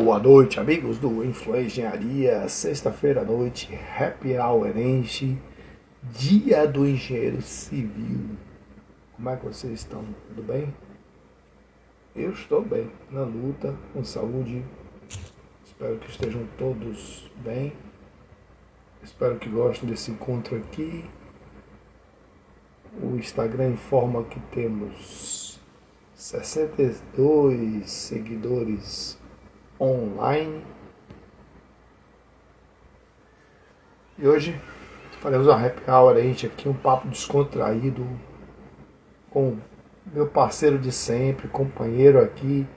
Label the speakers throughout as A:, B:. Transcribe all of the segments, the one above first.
A: Boa noite, amigos do Influência Engenharia. Sexta-feira à noite, Happy Hour Enche, Dia do Engenheiro Civil. Como é que vocês estão? Tudo bem? Eu estou bem, na luta, com saúde. Espero que estejam todos bem. Espero que gostem desse encontro aqui. O Instagram informa que temos 62 seguidores online. E hoje faremos uma happy hour aqui, um papo descontraído com meu parceiro de sempre, companheiro aqui.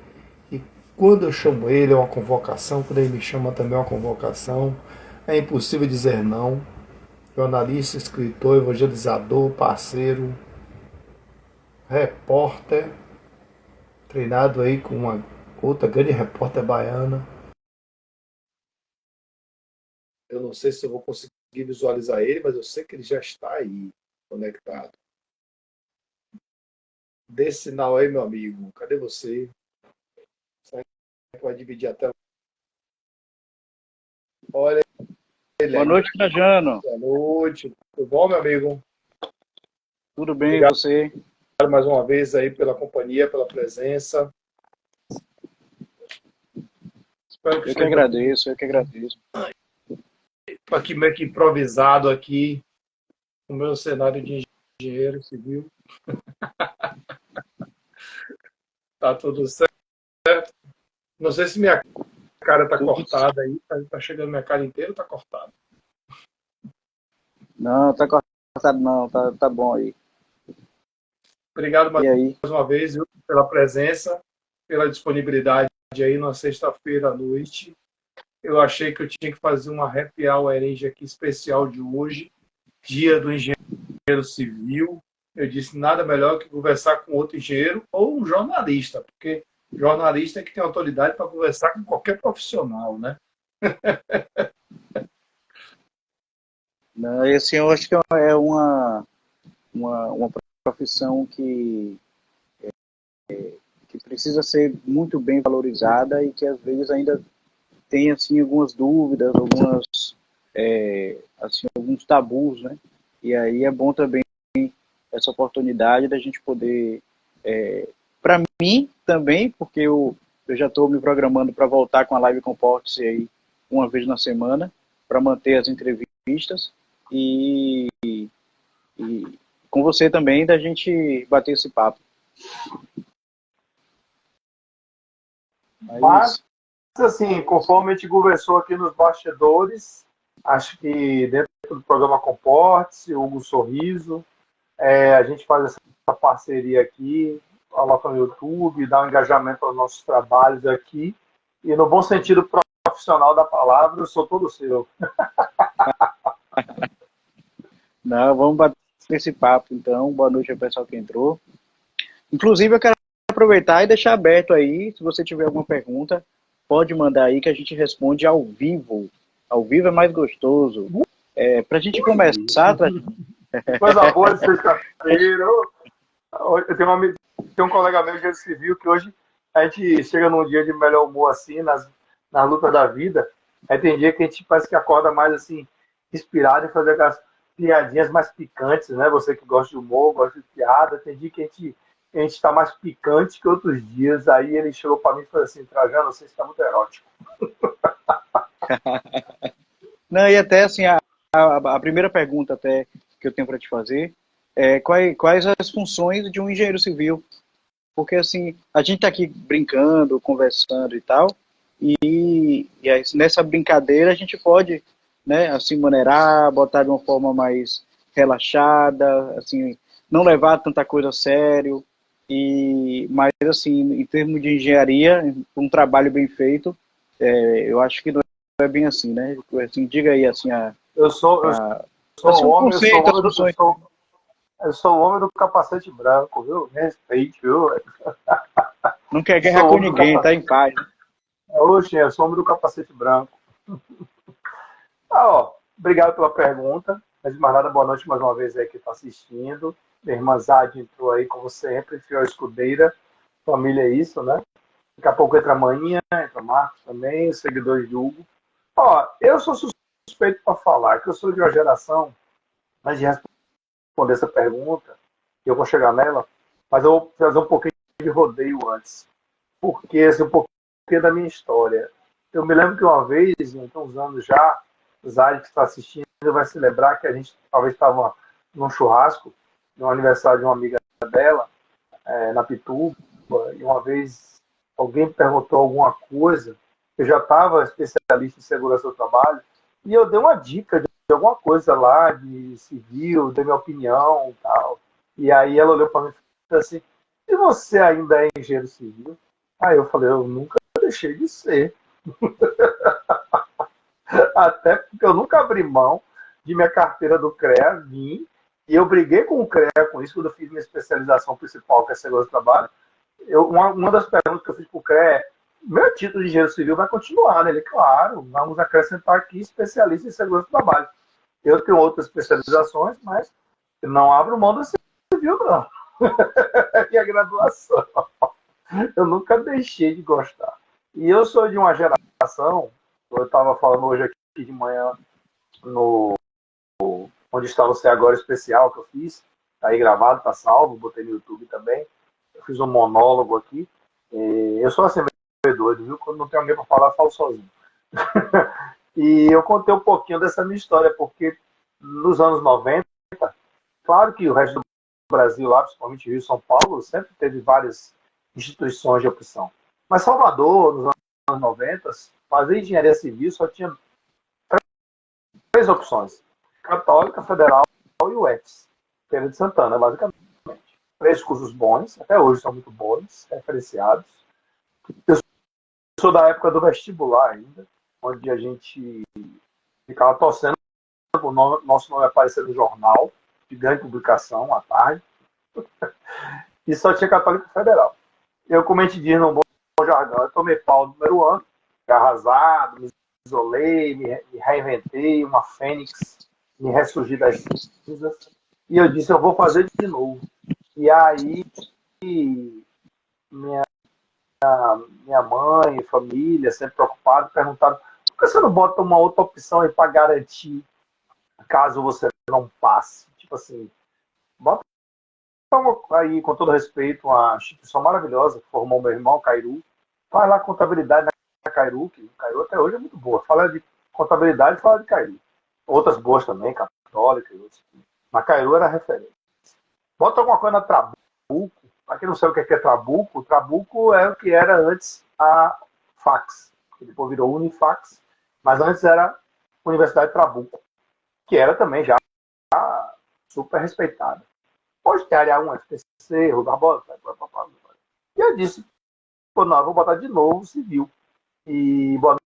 A: E quando eu chamo ele é uma convocação, quando ele me chama também é uma convocação. É impossível dizer não. Jornalista, escritor, evangelizador, parceiro, repórter, treinado aí com uma outra grande repórter baiana. Eu não sei se eu vou conseguir visualizar ele, mas eu sei que ele já está aí, conectado. Dê sinal aí, meu amigo. Cadê você? Será que vai dividir a tela? Olha ele
B: Boa
A: aí.
B: noite, Trajano.
A: Boa noite. Tudo bom, meu amigo?
B: Tudo bem,
A: Obrigado
B: você?
A: mais uma vez aí pela companhia, pela presença. Espero que
B: Eu que agradeço.
A: Estou aqui meio que improvisado aqui no meu cenário de engenheiro civil. Tá tudo certo. Não sei se minha cara tá cortada aí. Tá chegando minha cara inteira ou tá cortada?
B: Não, tá cortado não, tá bom aí.
A: Obrigado mais
B: E aí?
A: uma vez, viu, pela presença, pela disponibilidade aí na sexta-feira à noite. Eu achei que eu tinha que fazer uma happy hour aqui especial de hoje, Dia do Engenheiro Civil. Eu disse nada melhor que conversar com outro engenheiro ou um jornalista, porque jornalista é que tem autoridade para conversar com qualquer profissional, né?
B: Não, esse eu acho que é uma profissão que precisa ser muito bem valorizada e que às vezes ainda tem assim algumas dúvidas, alguns tabus, né? E aí é bom também essa oportunidade da gente poder, para mim também, porque eu já estou me programando para voltar com a Live Comporte aí uma vez na semana, para manter as entrevistas e com você também da gente bater esse papo.
A: Mas, assim, conforme a gente conversou aqui nos bastidores, acho que dentro do programa Comporte, Hugo Sorriso, a gente faz essa parceria aqui, coloca no YouTube, dá um engajamento aos nossos trabalhos aqui. E no bom sentido profissional da palavra, eu sou todo seu.
B: Não, vamos bater esse papo então. Boa noite ao pessoal que entrou. Inclusive, eu quero aproveitar e deixar aberto aí, se você tiver alguma pergunta, pode mandar aí que a gente responde ao vivo. Ao vivo é mais gostoso. Para a gente começar...
A: Coisa boa de sexta-feira. Eu tenho um colega meu que civil que hoje a gente chega num dia de melhor humor assim, nas lutas da vida. Aí tem dia que a gente parece que acorda mais assim, inspirado em fazer aquelas piadinhas mais picantes, né? Você que gosta de humor, gosta de piada, tem dia que a gente está mais picante que outros dias. Aí ele chegou para mim e falou assim: Trajano, você está muito erótico.
B: Não, e até assim, a primeira pergunta até que eu tenho para te fazer é quais as funções de um engenheiro civil? Porque assim, a gente está aqui brincando, conversando e tal, e aí, nessa brincadeira a gente pode, né, assim, maneirar, botar de uma forma mais relaxada, assim, não levar tanta coisa a sério, mas assim, em termos de engenharia, um trabalho bem feito, eu acho que não é bem assim, né? Assim, diga aí, assim,
A: Eu sou
B: assim,
A: o
B: um
A: homem,
B: conceito, as funções.
A: eu sou o homem do capacete branco, viu? Me respeite, viu?
B: Não quer guerra
A: Sou o
B: com
A: homem do
B: ninguém, tá
A: capacete.
B: em paz.
A: Oxe, eu sou o homem do capacete branco. Obrigado pela pergunta. Mas de mais nada, boa noite mais uma vez aí que está assistindo. Minha irmã Zade entrou aí, como sempre, fiel escudeira. Família é isso, né? Daqui a pouco entra a manhã, entra o Marcos também, os seguidores de Hugo. Ó, eu sou suspeito para falar que eu sou de uma geração, mas de responder essa pergunta, eu vou chegar nela, mas eu vou fazer um pouquinho de rodeio antes. Porque, assim, um pouquinho da minha história. Eu me lembro que uma vez, tem uns anos já, o Zayde que está assistindo vai se lembrar que a gente talvez estava num churrasco, no aniversário de uma amiga dela, na Pituba, e uma vez alguém perguntou alguma coisa, eu já estava especialista em segurança do trabalho, e eu dei uma dica de alguma coisa lá, de civil, dei minha opinião e tal. E aí ela olhou para mim e falou assim, e você ainda é engenheiro civil? Aí eu falei, eu nunca deixei de ser. Até porque eu nunca abri mão de minha carteira do CREA, vim, e eu briguei com o CREA com isso, quando eu fiz minha especialização principal, que é segurança do trabalho. Uma das perguntas que eu fiz para o CREA é, meu título de engenheiro civil vai continuar, né? Ele, claro, vamos acrescentar aqui especialista em segurança do trabalho. Eu tenho outras especializações, mas não abro mão do civil, não. E a graduação. Eu nunca deixei de gostar. E eu sou de uma geração, eu estava falando hoje aqui de manhã, no onde está você agora especial que eu fiz, tá aí gravado, tá salvo, botei no YouTube também. Eu fiz um monólogo aqui. Eu sou assim meio doido, viu? Quando não tem alguém para falar, eu falo sozinho. E eu contei um pouquinho dessa minha história, porque nos anos 90, claro que o resto do Brasil, lá, principalmente Rio e São Paulo, sempre teve várias instituições de opção. Mas Salvador, nos anos 90, fazer engenharia civil só tinha três opções: Católica, Federal e UFS, Feira de Santana, basicamente. Três cursos bons, até hoje são muito bons, referenciados. Eu sou da época do vestibular ainda, onde a gente ficava torcendo para o nosso nome aparecer no jornal, de grande publicação, à tarde, e só tinha Católica e Federal. Eu, como a gente diz no bom jargão, eu tomei pau no primeiro ano, fiquei arrasado, me isolei, me reinventei, uma fênix, me ressurgi das cinzas, e eu disse, eu vou fazer de novo. E aí, minha, minha mãe, família, sempre preocupado, perguntaram, por que você não bota uma outra opção aí para garantir, caso você não passe? Tipo assim, bota aí, com todo respeito, uma instituição maravilhosa que formou meu irmão, Cairu. Faz lá contabilidade na Cairu, que Cairu até hoje é muito boa. Fala de contabilidade, fala de Cairu. Outras boas também, católicas. Mas Cairu era a referência. Bota alguma coisa na Trabuco. Para quem não sabe o que é Trabuco, Trabuco é o que era antes a Fax, que depois virou Unifax, mas antes era Universidade Trabuco, que era também já super respeitada. Hoje tem área 1, FTC, Rui Barbosa. E eu disse, pô, não, eu vou botar de novo civil. E boa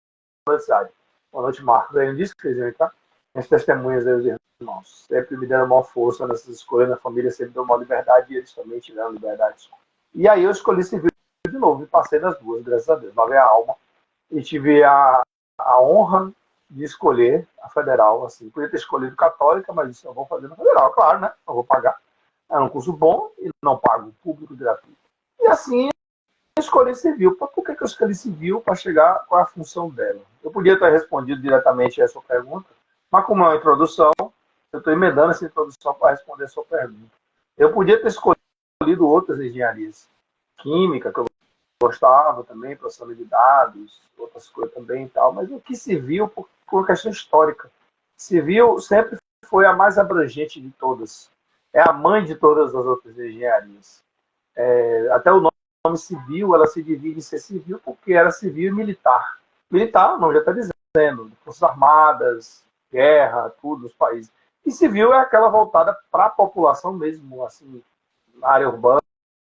A: noite, cidade. Boa noite, Marcos. Aí eu disse que vocês iam entrar. As testemunhas aí, os irmãos, sempre me deram maior força nessas escolhas, na família sempre deu maior liberdade e eles também tiveram liberdade. E aí eu escolhi civil de novo e passei nas duas, graças a Deus. Lavei a alma e tive a honra de escolher a federal. Assim, podia ter escolhido católica, mas disse, eu vou fazer na federal, claro, né? Eu vou pagar. É um curso bom e não pago, público e gratuito. E assim, eu escolhi civil. Por que eu escolhi civil para chegar com a função dela? Eu podia ter respondido diretamente a essa pergunta, mas como é uma introdução, eu estou emendando essa introdução para responder a sua pergunta. Eu podia ter escolhido outras engenharias. Química, que eu gostava também, processamento de dados, outras coisas também e tal, mas o que civil, por questão histórica. Civil sempre foi a mais abrangente de todas. É a mãe de todas as outras engenharias. Até o nome civil, ela se divide em ser civil porque era civil e militar. Militar, não, já está dizendo, Forças Armadas, guerra, tudo, nos países. E civil é aquela voltada para a população mesmo, assim, na área urbana,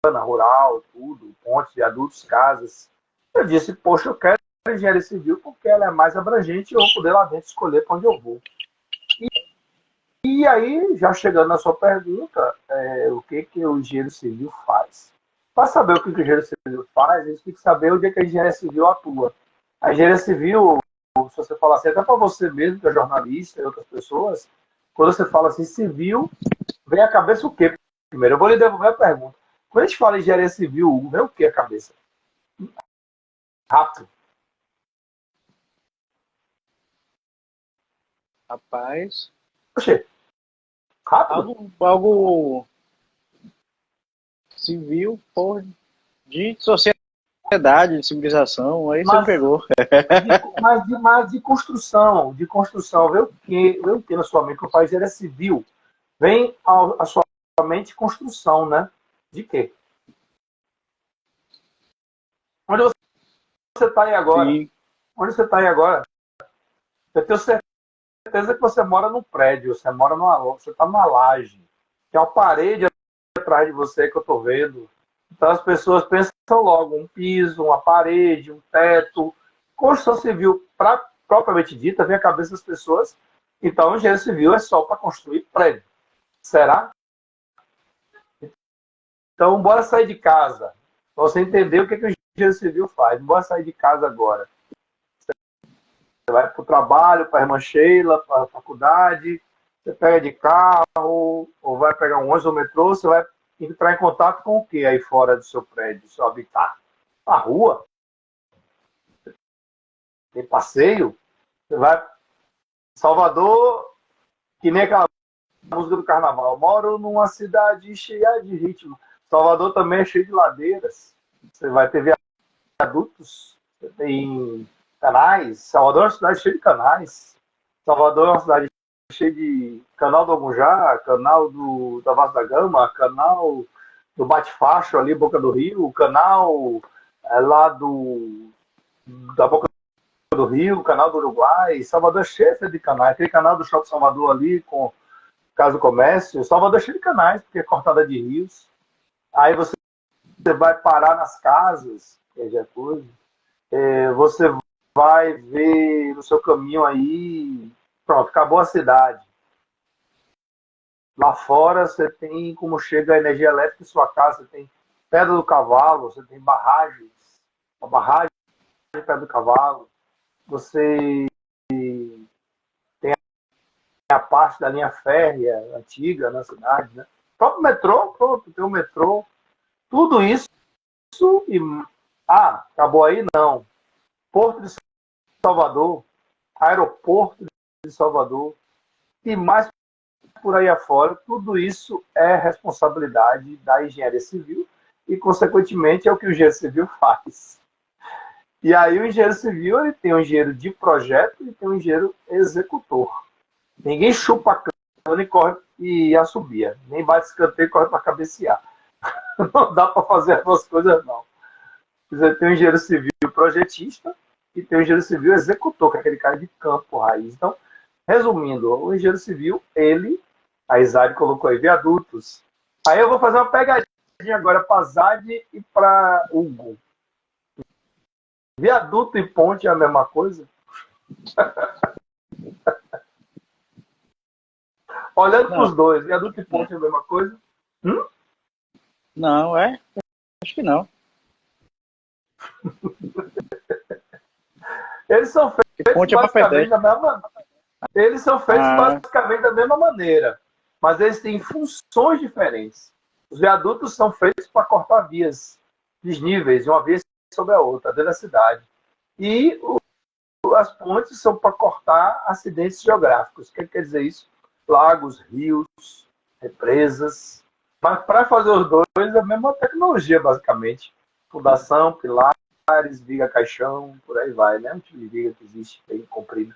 A: rural, tudo, pontes, viadutos, casas. Eu disse, poxa, eu quero engenharia civil porque ela é mais abrangente e eu vou poder lá dentro escolher para onde eu vou. E aí, já chegando na sua pergunta, o que o engenheiro civil faz? Para saber o que o engenheiro civil faz, a gente tem que saber onde é que a engenharia civil atua. A engenharia civil, se você falar assim, até para você mesmo, que é jornalista e outras pessoas, quando você fala assim, civil, vem à cabeça o quê? Primeiro, eu vou lhe devolver a pergunta. Quando a gente fala em engenharia civil, vem o que à cabeça? Rápido.
B: Rapaz,
A: Oxê, rápido?
B: algo civil, por de sociedade, de civilização, aí você me
A: Mas,
B: pegou.
A: mas de construção, vê o que na sua mente que o país ele é civil. Vem a sua mente construção, né? De quê? Onde você está aí agora?
B: Sim.
A: Onde você está aí agora? Eu tenho certeza que você mora num prédio, você está numa laje. Tem uma parede atrás de você que eu estou vendo. Então as pessoas pensam logo um piso, uma parede, um teto. Construção civil, propriamente dita, vem à cabeça das pessoas. Então, engenheiro civil é só para construir prédio. Será? Então, bora sair de casa. Para você entender o que o engenheiro civil faz. Bora sair de casa agora. Você vai para o trabalho, para a irmã Sheila, para a faculdade. Você pega de carro, ou vai pegar um ônibus ou metrô, você vai entrar em contato com o que aí fora do seu prédio, do seu habitat? A rua. Tem passeio. Você vai Salvador, que nem aquela música do carnaval. Eu moro numa cidade cheia de ritmo. Salvador também é cheio de ladeiras. Você vai ter viadutos, você tem canais. Salvador é uma cidade cheia de canais. Salvador é uma cidade cheia de canal do Algujá, canal da Vaz da Gama, canal do Bate-Facho ali, Boca do Rio, canal lá da Boca do Rio, canal do Uruguai. Salvador é cheio de canais. Aquele canal do Shopping Salvador ali com Casa do Comércio. Salvador é cheio de canais, porque é cortada de rios. Aí você vai parar nas casas, que é coisa. Você vai ver no seu caminho aí, pronto, acabou a cidade. Lá fora você tem como chega a energia elétrica em sua casa, você tem Pedra do Cavalo, você tem barragens, uma barragem de Pedra do Cavalo, você tem a parte da linha férrea antiga na cidade, né? O próprio metrô, pronto, tem o metrô, tudo isso e... acabou aí? Não. Porto de Salvador, aeroporto de Salvador e mais por aí afora, tudo isso é responsabilidade da engenharia civil e, consequentemente, é o que o engenheiro civil faz. E aí o engenheiro civil ele tem um engenheiro de projeto e tem um engenheiro executor. Ninguém chupa a cana e corre e assobia. Nem bate escanteio e corre para cabecear. Não dá para fazer as duas coisas, não. Você tem um engenheiro civil projetista e tem um engenheiro civil executor, que é aquele cara de campo, raiz. Então, resumindo, o engenheiro civil, a Izade colocou aí, viadutos. Aí eu vou fazer uma pegadinha agora para Zade e para Hugo. Viaduto e ponte é a mesma coisa? Olhando para os dois, viaduto e ponte é a mesma coisa?
B: Não, acho que não.
A: Eles são feitos basicamente da mesma Eles são feitos basicamente da mesma maneira, mas eles têm funções diferentes. Os viadutos são feitos para cortar vias desníveis, uma via sobre a outra, dentro da cidade. E as pontes são para cortar acidentes geográficos. O que quer dizer isso? Lagos, rios, represas. Mas para fazer os dois, é a mesma tecnologia, basicamente. Fundação, pilares, viga, caixão, por aí vai, né? Um tipo de viga que existe, bem comprido.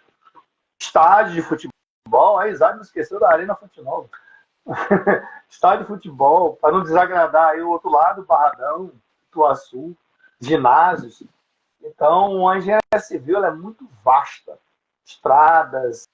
A: Estádio de futebol, a Isaac não esqueceu da Arena Fonte Nova. Estádio de futebol, para não desagradar aí o outro lado, Barradão, Ituaçu, ginásios. Então, a engenharia civil é muito vasta. Estradas,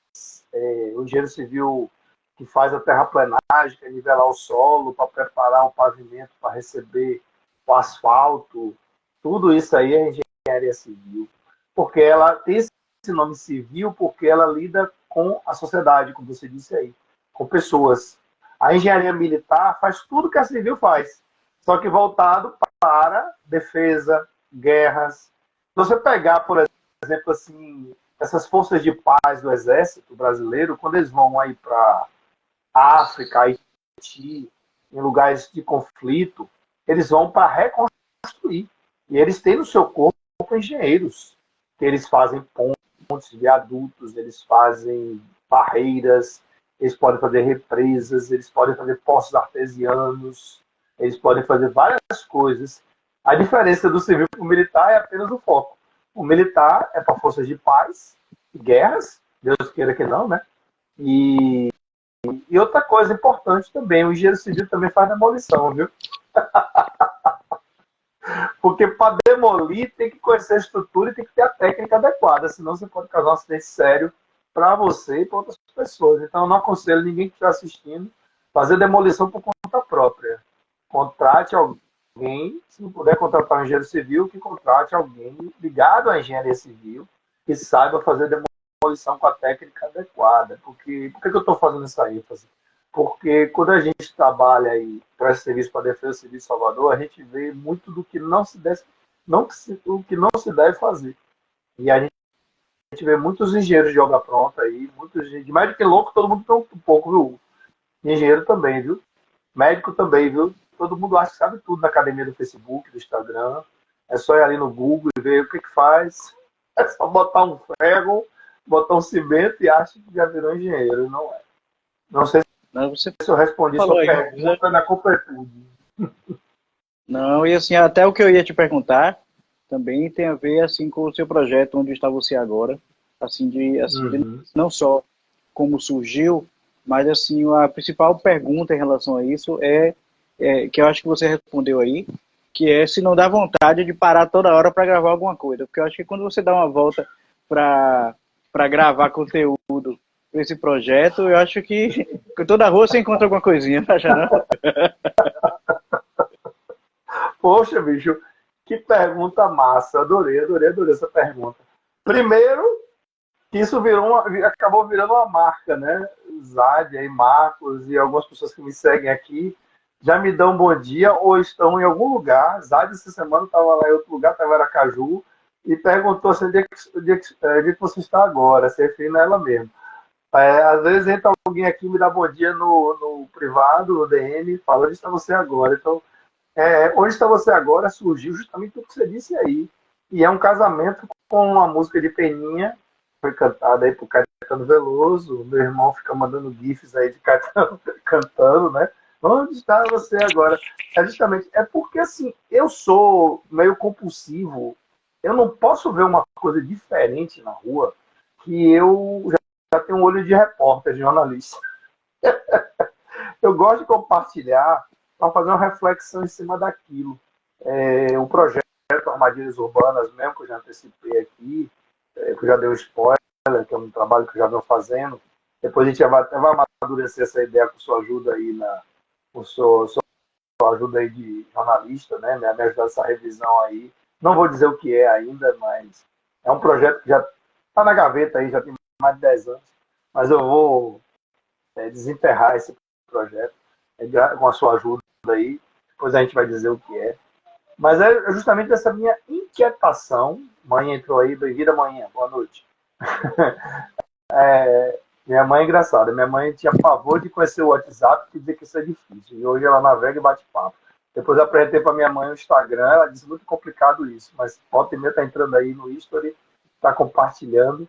A: o engenheiro civil que faz a terraplenagem, que é nivelar o solo, para preparar o pavimento, para receber o asfalto, tudo isso aí é engenharia civil. Porque ela tem esse nome civil porque ela lida com a sociedade, como você disse aí, com pessoas. A engenharia militar faz tudo que a civil faz, só que voltado para defesa, guerras. Se você pegar, por exemplo, assim, essas forças de paz do exército brasileiro, quando eles vão aí para África, Haiti, em lugares de conflito, eles vão para reconstruir. E eles têm no seu corpo para engenheiros, que eles fazem pontes, viadutos, eles fazem barreiras, eles podem fazer represas, eles podem fazer poços artesianos, eles podem fazer várias coisas. A diferença do civil para o militar é apenas o foco. O militar é para forças de paz, guerras, Deus queira que não, né? E outra coisa importante também, o engenheiro civil também faz demolição, viu? Porque para demolir tem que conhecer a estrutura e tem que ter a técnica adequada, senão você pode causar um acidente sério para você e para outras pessoas. Então eu não aconselho ninguém que está assistindo fazer demolição por conta própria. Contrate alguém, se não puder contratar um engenheiro civil, que contrate alguém ligado à engenharia civil, que saiba fazer demolição com a técnica adequada. Por que eu estou fazendo essa ênfase? Porque quando a gente trabalha e presta serviço para a Defesa Civil de Salvador, a gente vê muito do que não se deve, o que não se deve fazer. E a gente vê muitos engenheiros de obra pronta aí, muitos de mais do que louco, todo mundo tem um pouco, viu? Engenheiro também, viu? Médico também, viu? Todo mundo acha que sabe tudo na academia do Facebook, do Instagram. É só ir ali no Google e ver o que faz. É só botar um ferro, botar um cimento e acha que já virou engenheiro. Não é. Não sei
B: Não, você
A: se eu respondi sua pergunta na completude.
B: Não, e assim, até o que eu ia te perguntar também tem a ver assim com o seu projeto, onde está você agora, assim de não só como surgiu, mas assim a principal pergunta em relação a isso é que eu acho que você respondeu aí, que é se não dá vontade de parar toda hora para gravar alguma coisa, porque eu acho que quando você dá uma volta para gravar conteúdo para esse projeto, eu acho que toda rua você encontra alguma coisinha, não acha não?
A: Poxa, bicho, que pergunta massa. Adorei essa pergunta. Primeiro, que isso acabou virando uma marca, né? Zádia e Marcos e algumas pessoas que me seguem aqui já me dão um bom dia ou estão em algum lugar. Zádia essa semana estava lá em outro lugar, estava em Aracaju, e perguntou se onde é que você está agora, se referindo a ela mesmo. Às vezes entra alguém aqui e me dá bom dia no privado, no DM, e fala onde está você agora. Então, onde está você agora surgiu justamente o que você disse aí. E é um casamento com uma música de Peninha, foi cantada aí por Caetano Veloso. Meu irmão fica mandando gifs aí de Caetano cantando, né? Onde está você agora? É porque, assim, eu sou meio compulsivo. Eu não posso ver uma coisa diferente na rua que eu já tenho um olho de repórter, de jornalista. Eu gosto de compartilhar para fazer uma reflexão em cima daquilo. O projeto Armadilhas Urbanas mesmo, que eu já antecipei aqui, que eu já dei um spoiler, que é um trabalho que eu já venho fazendo. Depois a gente vai amadurecer essa ideia com sua ajuda aí, com sua ajuda aí de jornalista, né? Me ajudar nessa revisão aí. Não vou dizer o que é ainda, mas é um projeto que já está na gaveta aí, já tem mais de 10 anos. Mas eu vou desenterrar esse projeto com a sua ajuda aí. Depois a gente vai dizer o que é. Mas é justamente essa minha inquietação. Mãe entrou aí, bem-vinda, manhã, boa noite. Minha mãe é engraçada. Minha mãe tinha pavor de conhecer o WhatsApp, que dizia que isso é difícil. E hoje ela navega e bate papo. Depois eu apresentei para minha mãe o Instagram, ela disse muito complicado isso. Mas volta e meia está entrando aí no History, está compartilhando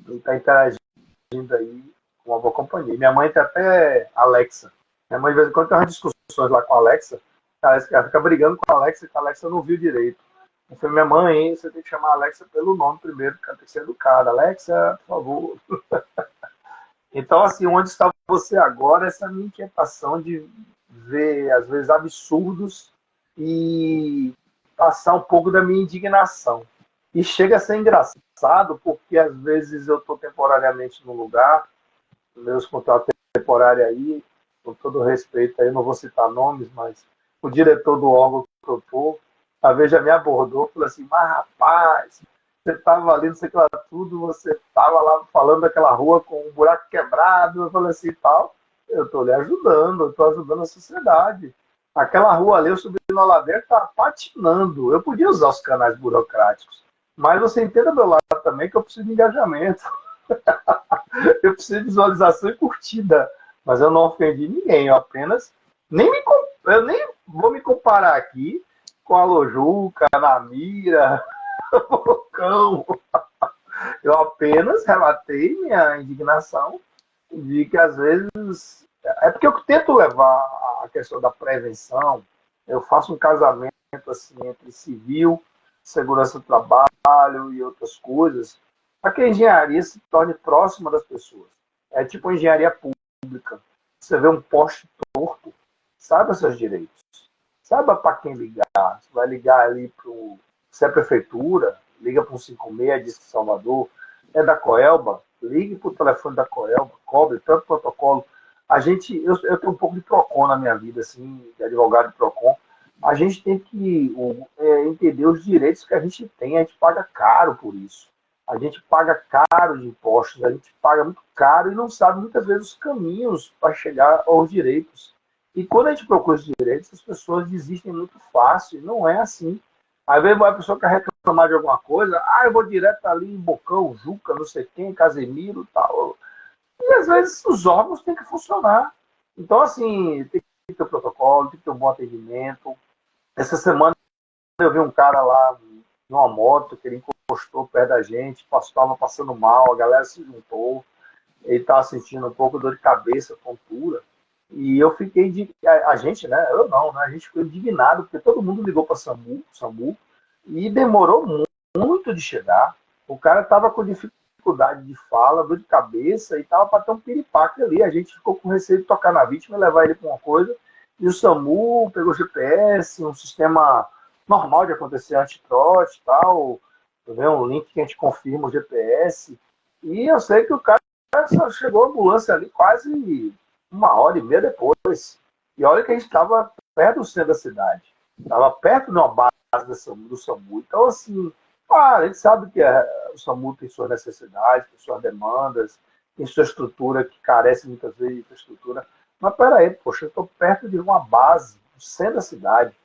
A: e está interagindo aí com uma boa companhia. Minha mãe tem até Alexa. Minha mãe, de vez em quando, tem umas discussões lá com a Alexa. Ela fica brigando com a Alexa, que a Alexa não viu direito. Eu falei, minha mãe, você tem que chamar a Alexa pelo nome primeiro, porque ela tem que ser educada. Alexa, por favor. Então, assim, onde está você agora? Essa minha inquietação de ver, às vezes, absurdos e passar um pouco da minha indignação. E chega a ser engraçado, porque às vezes eu estou temporariamente num lugar, meus contratos temporários aí, com todo respeito, aí, não vou citar nomes, mas o diretor do órgão que eu estou, a vez já me abordou, falou assim, mas rapaz, você estava ali, não sei o que lá tudo, você estava lá falando daquela rua com um buraco quebrado, eu falei assim, tal, eu estou lhe ajudando, eu estou ajudando a sociedade. Aquela rua ali, eu subi na ladeira, estava patinando, eu podia usar os canais burocráticos, mas você entenda do meu lado também que eu preciso de engajamento. Eu preciso de visualização e curtida. Mas eu não ofendi ninguém, eu apenas eu nem vou me comparar aqui com a Lojuca, a Namira, Cão. Eu apenas relatei minha indignação de que, às vezes... É porque eu tento levar a questão da prevenção. Eu faço um casamento assim, entre civil, segurança do trabalho e outras coisas, para que a engenharia se torne próxima das pessoas. É tipo a engenharia pública. Você vê um poste torto, saiba seus direitos. Saiba para quem ligar. Você vai ligar ali para o... Se é prefeitura, liga para o 156, diz que Salvador. É da Coelba, ligue para o telefone da Coelba, cobre tanto protocolo. Eu tenho um pouco de PROCON na minha vida, assim, de advogado de PROCON. A gente tem que entender os direitos que a gente tem, a gente paga caro por isso. A gente paga caro de impostos, a gente paga muito caro e não sabe muitas vezes os caminhos para chegar aos direitos. E quando a gente procura os direitos, as pessoas desistem muito fácil, não é assim. Aí vem a pessoa quer reclamar de alguma coisa, eu vou direto ali em Bocão, Juca, não sei quem, Casemiro e tal. E às vezes os órgãos têm que funcionar. Então, assim, tem que ter protocolo, tem que ter um bom atendimento. Essa semana eu vi um cara lá numa moto que ele encostou perto da gente, estava passando mal, a galera se juntou, ele estava sentindo um pouco de dor de cabeça, tontura. E eu fiquei, a gente, né? Eu não, né? A gente ficou indignado, porque todo mundo ligou para SAMU, e demorou muito de chegar. O cara estava com dificuldade de fala, dor de cabeça, e estava para ter um piripaque ali. A gente ficou com receio de tocar na vítima e levar ele para uma coisa. E o SAMU pegou GPS, um sistema normal de acontecer antitrote e tal. Um link que a gente confirma o GPS. E eu sei que o cara só chegou a ambulância ali quase 1h30 depois. E olha que a gente estava perto do centro da cidade. Estava perto de uma base do SAMU. Então, assim, a gente sabe que o SAMU tem suas necessidades, tem suas demandas, tem sua estrutura que carece muitas vezes de infraestrutura. Mas peraí, poxa, eu estou perto de uma base, no centro da cidade.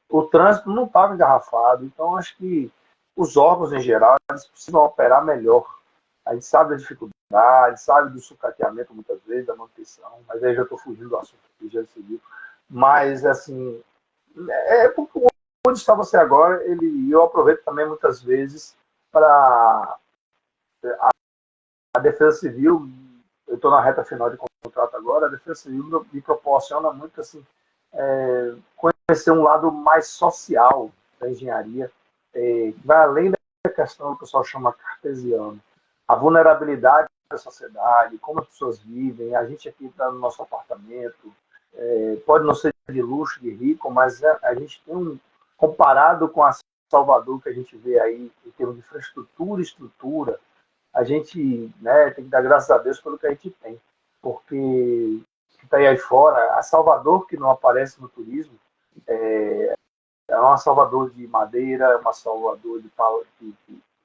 A: O trânsito não estava engarrafado. Então, acho que os órgãos, em geral, eles precisam operar melhor. A gente sabe da dificuldade, sabe do sucateamento, muitas vezes, da manutenção. Mas aí já estou fugindo do assunto aqui, já seguiu. Mas, assim, porque onde está você agora, eu aproveito também muitas vezes para a Defesa Civil. Eu estou na reta final de contrato agora. A Defesa Civil me proporciona muito assim, conhecer um lado mais social da engenharia, que vai além da questão que o pessoal chama cartesiano. A vulnerabilidade da sociedade, como as pessoas vivem. A gente aqui está no nosso apartamento, pode não ser de luxo, de rico, mas a gente tem comparado com a Salvador que a gente vê aí em termos de infraestrutura e estrutura, a gente, né, tem que dar graças a Deus pelo que a gente tem, porque que está aí fora, a Salvador que não aparece no turismo é uma Salvador de madeira, é uma Salvador de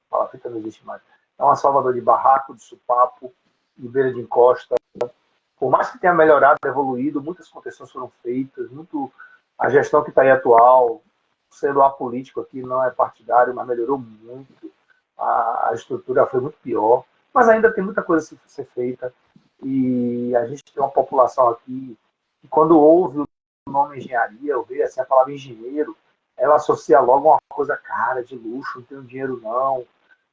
A: palafita, não existe mais, é uma Salvador de barraco, de supapo, de beira de encosta. Por mais que tenha melhorado, evoluído, muitas concessões foram feitas, a gestão que está aí atual, sendo apolítico aqui, não é partidário, mas melhorou muito, a estrutura foi muito pior, mas ainda tem muita coisa a ser feita, e a gente tem uma população aqui que, quando ouve o nome engenharia, eu vejo assim, a palavra engenheiro, ela associa logo uma coisa cara, de luxo, não tenho dinheiro não,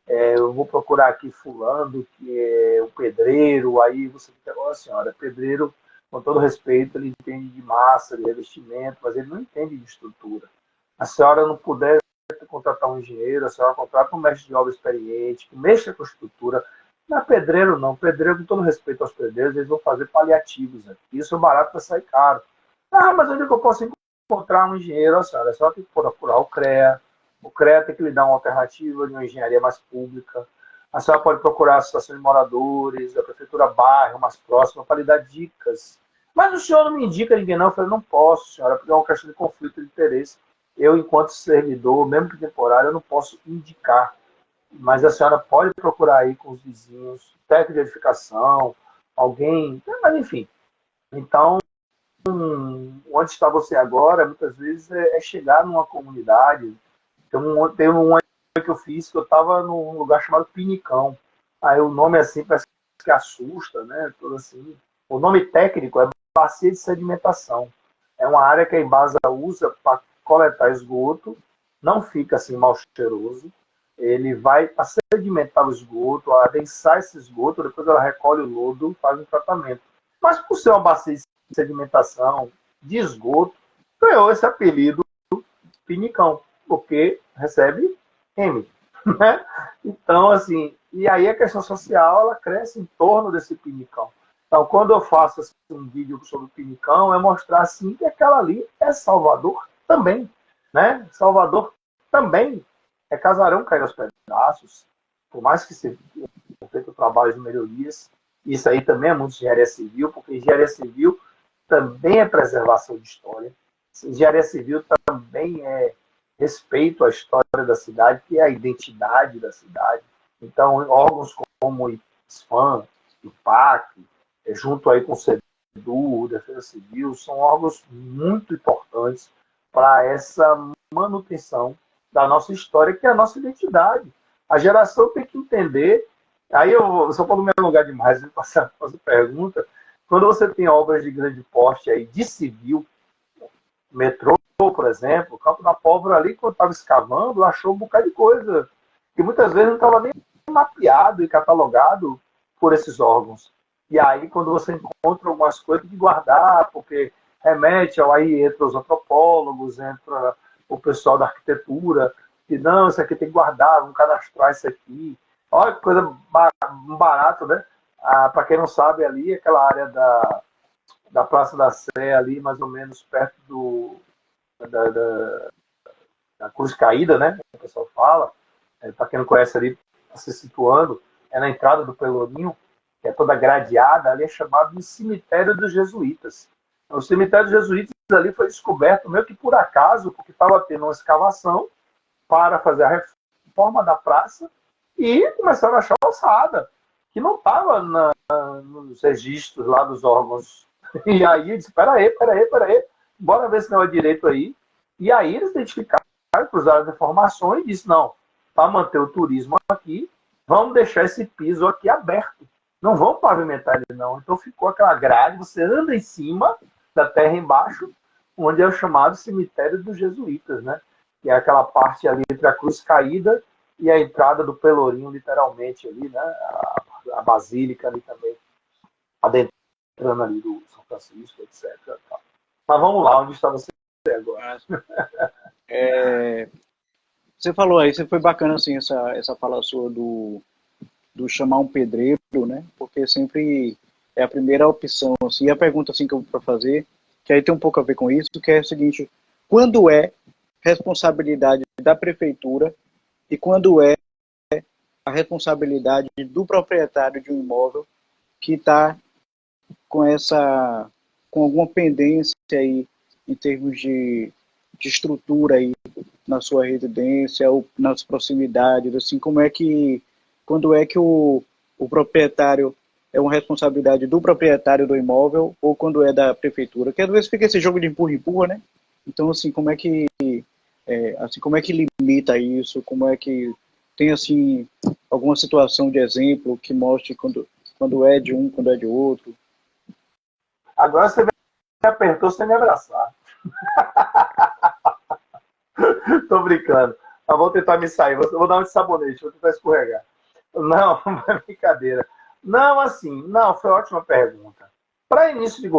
A: eu vou procurar aqui fulano, que é o pedreiro, aí você fica, ó senhora, pedreiro, com todo respeito, ele entende de massa, de revestimento, mas ele não entende de estrutura. A senhora não puder contratar um engenheiro, a senhora contrata um mestre de obra experiente, que mexa com a estrutura. Não é pedreiro, não. Pedreiro, com todo respeito aos pedreiros, eles vão fazer paliativos aqui. Isso é barato para sair caro. Mas onde é que eu posso encontrar um engenheiro? A senhora tem que procurar o CREA. O CREA tem que lhe dar uma alternativa de uma engenharia mais pública. A senhora pode procurar a associação de moradores, a prefeitura bairro mais próxima, para lhe dar dicas. Mas o senhor não me indica ninguém, não. Eu falei, não posso, senhora, porque é uma questão de conflito de interesse. Eu, enquanto servidor, mesmo que temporário, eu não posso indicar. Mas a senhora pode procurar aí com os vizinhos, técnico de edificação, alguém, mas enfim. Então, onde está você agora, muitas vezes, é chegar numa comunidade. Tem um que eu fiz, que eu estava num lugar chamado Pinicão. Aí o nome assim parece que assusta, né? Tudo assim. O nome técnico é bacia de sedimentação. É uma área que a Embasa usa para coletar esgoto, não fica assim mal cheiroso. ele vai sedimentar o esgoto, adensar esse esgoto, depois ela recolhe o lodo, faz um tratamento. Mas por ser uma bacia de sedimentação, de esgoto, ganhou esse apelido pinicão, porque recebe M, né? Então, assim, e aí a questão social, ela cresce em torno desse pinicão. Então, quando eu faço assim, um vídeo sobre o pinicão, é mostrar, assim, que aquela ali é Salvador também, né? Salvador também é casarão cair aos pedaços, por mais que se tenha feito trabalho de melhorias, isso aí também é muito engenharia civil, porque engenharia civil também é preservação de história. Engenharia civil também é respeito à história da cidade, que é a identidade da cidade. Então, órgãos como o IPSFAM, IPAC, junto aí com o CEDU, Defesa Civil, são órgãos muito importantes para essa manutenção da nossa história, que é a nossa identidade. A geração tem que entender. Aí eu só para não me alongar demais, vou passar a pergunta. Quando você tem obras de grande porte aí de civil, metrô, por exemplo, o Campo da Pólvora ali, quando estava escavando, achou um bocado de coisa que muitas vezes não estava nem mapeado e catalogado por esses órgãos. E aí, quando você encontra algumas coisas, tem que guardar, porque remete, aí entra os antropólogos, entra o pessoal da arquitetura, que não, isso aqui tem que guardar, vamos cadastrar isso aqui. Olha que coisa barata, né? Para quem não sabe, ali, aquela área da Praça da Sé, ali, mais ou menos perto da Cruz Caída, né? Que o pessoal fala. Para quem não conhece ali, se situando, é na entrada do Pelourinho, que é toda gradeada, ali é chamado de Cemitério dos Jesuítas. O Cemitério dos Jesuítas ali foi descoberto meio que por acaso, porque estava tendo uma escavação para fazer a reforma da praça e começaram a achar ossada, que não estava nos registros lá dos órgãos. E aí eu disse, peraí, bora ver se não é direito aí. E aí eles identificaram, cruzaram as informações e disse, não, para manter o turismo aqui, vamos deixar esse piso aqui aberto. Não vamos pavimentar ele, não. Então ficou aquela grade, você anda em cima da terra embaixo, onde é o chamado Cemitério dos Jesuítas, né? Que é aquela parte ali entre a Cruz Caída e a entrada do Pelourinho, literalmente ali, né? A Basílica ali também, adentrando ali do São Francisco, etc. Mas vamos lá, onde está você agora?
B: Você falou aí, você foi bacana assim, essa fala sua do chamar um pedreiro, né? Porque sempre é a primeira opção. Assim, e a pergunta assim, que eu vou para fazer, que aí tem um pouco a ver com isso, que é o seguinte: quando é responsabilidade da prefeitura e quando é a responsabilidade do proprietário de um imóvel que está com alguma pendência aí em termos de estrutura aí na sua residência ou nas proximidades, assim, quando é que o proprietário é uma responsabilidade do proprietário do imóvel ou quando é da prefeitura? Que às vezes fica esse jogo de empurra-empurra, né? Então, assim, como é que limita isso? Como é que tem, assim, alguma situação de exemplo que mostre quando é de um, quando é de outro?
A: Agora você me apertou sem me abraçar. Tô brincando. Mas vou tentar me sair. Vou dar um de sabonete, vou tentar escorregar. Não, não é brincadeira. Não, assim, não, foi ótima pergunta. Para início de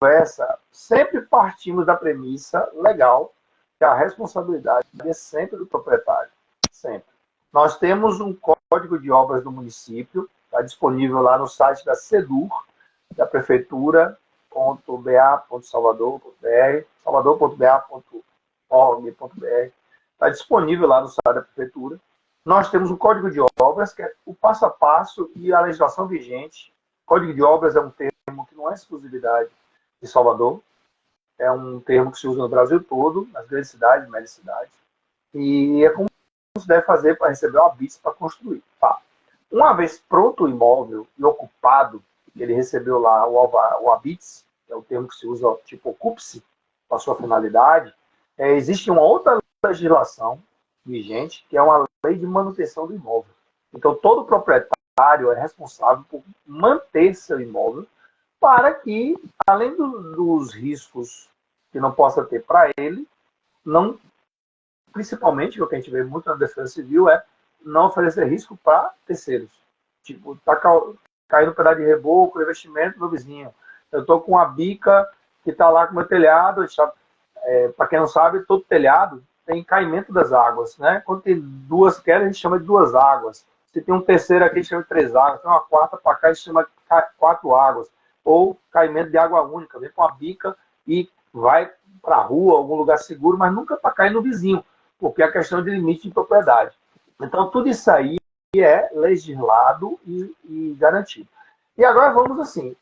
A: conversa, sempre partimos da premissa legal que a responsabilidade é sempre do proprietário. Sempre. Nós temos um código de obras do município, está disponível lá no site da SEDUR, da prefeitura, .ba.salvador.br, salvador.ba.org.br. Está disponível lá no site da prefeitura. Nós temos um código de obras, que é o passo a passo e a legislação vigente. Código de obras é um termo que não é exclusividade de Salvador, é um termo que se usa no Brasil todo, nas grandes cidades, médias cidades, e é como se deve fazer para receber uma BITS para construir. Tá? Uma vez pronto o imóvel e ocupado, ele recebeu lá o ABITS, que é o termo que se usa, tipo, ocupe-se com a sua finalidade, existe uma outra legislação vigente, que é uma lei de manutenção do imóvel. Então, todo proprietário é responsável por manter seu imóvel para que, além dos riscos que não possa ter para ele, não, principalmente, o que a gente vê muito na defesa civil é não oferecer risco para terceiros. Tipo, tá caindo um pedaço de reboco, investimento do vizinho. Eu estou com uma bica que está lá com o meu telhado. Para quem não sabe, todo telhado tem caimento das águas, né? Quando tem duas quedas, a gente chama de duas águas. Se tem um terceiro aqui, a gente chama de três águas. Tem uma quarta para cá, a gente chama de quatro águas. Ou caimento de água única. Vem com a bica e vai para a rua, algum lugar seguro, mas nunca para cair no vizinho, porque é a questão de limite de propriedade. Então, tudo isso aí é legislado e garantido. E agora vamos assim,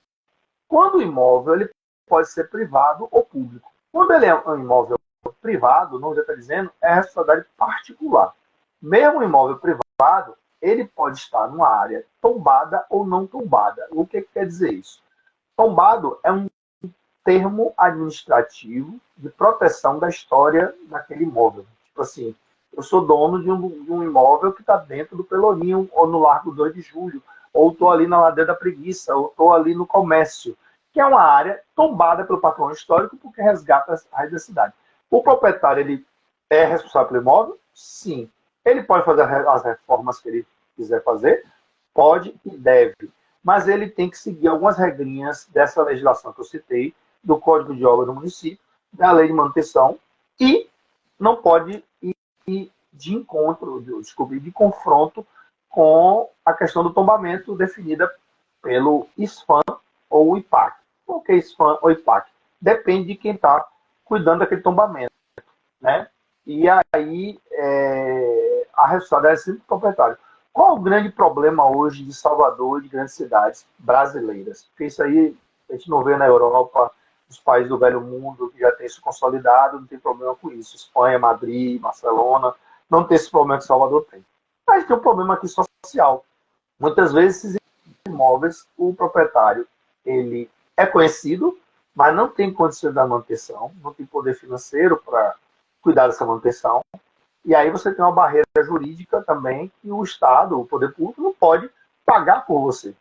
A: quando o imóvel ele pode ser privado ou público. Quando ele é um imóvel privado, o nome já está dizendo, é responsabilidade particular. Mesmo o imóvel privado, ele pode estar numa área tombada ou não tombada. O que quer dizer isso? Tombado é um termo administrativo de proteção da história daquele imóvel. Tipo assim, eu sou dono de um imóvel que está dentro do Pelourinho, ou no Largo 2 de Julho, ou estou ali na Ladeira da Preguiça, ou estou ali no Comércio, que é uma área tombada pelo patrimônio histórico porque resgata as raízes da cidade. O proprietário ele é responsável pelo imóvel? Sim. Ele pode fazer as reformas que ele quiser fazer? Pode e deve. Mas ele tem que seguir algumas regrinhas dessa legislação que eu citei, do Código de Obras do município, da Lei de Manutenção, e não pode ir de encontro, de confronto com a questão do tombamento definida pelo ISFAM ou o IPAC. O que é ISFAM ou IPAC? Depende de quem está cuidando daquele tombamento, né? E aí a responsabilidade é sempre do proprietário. Qual o grande problema hoje de Salvador e de grandes cidades brasileiras? Porque isso aí a gente não vê na Europa, nos países do velho mundo, que já tem isso consolidado, não tem problema com isso. Espanha, Madrid, Barcelona, não tem esse problema que Salvador tem. Mas tem um problema aqui social. Muitas vezes esses imóveis, o proprietário, ele é conhecido, mas não tem condição da manutenção, não tem poder financeiro para cuidar dessa manutenção. E aí você tem uma barreira jurídica também que o Estado, o poder público, não pode pagar por você.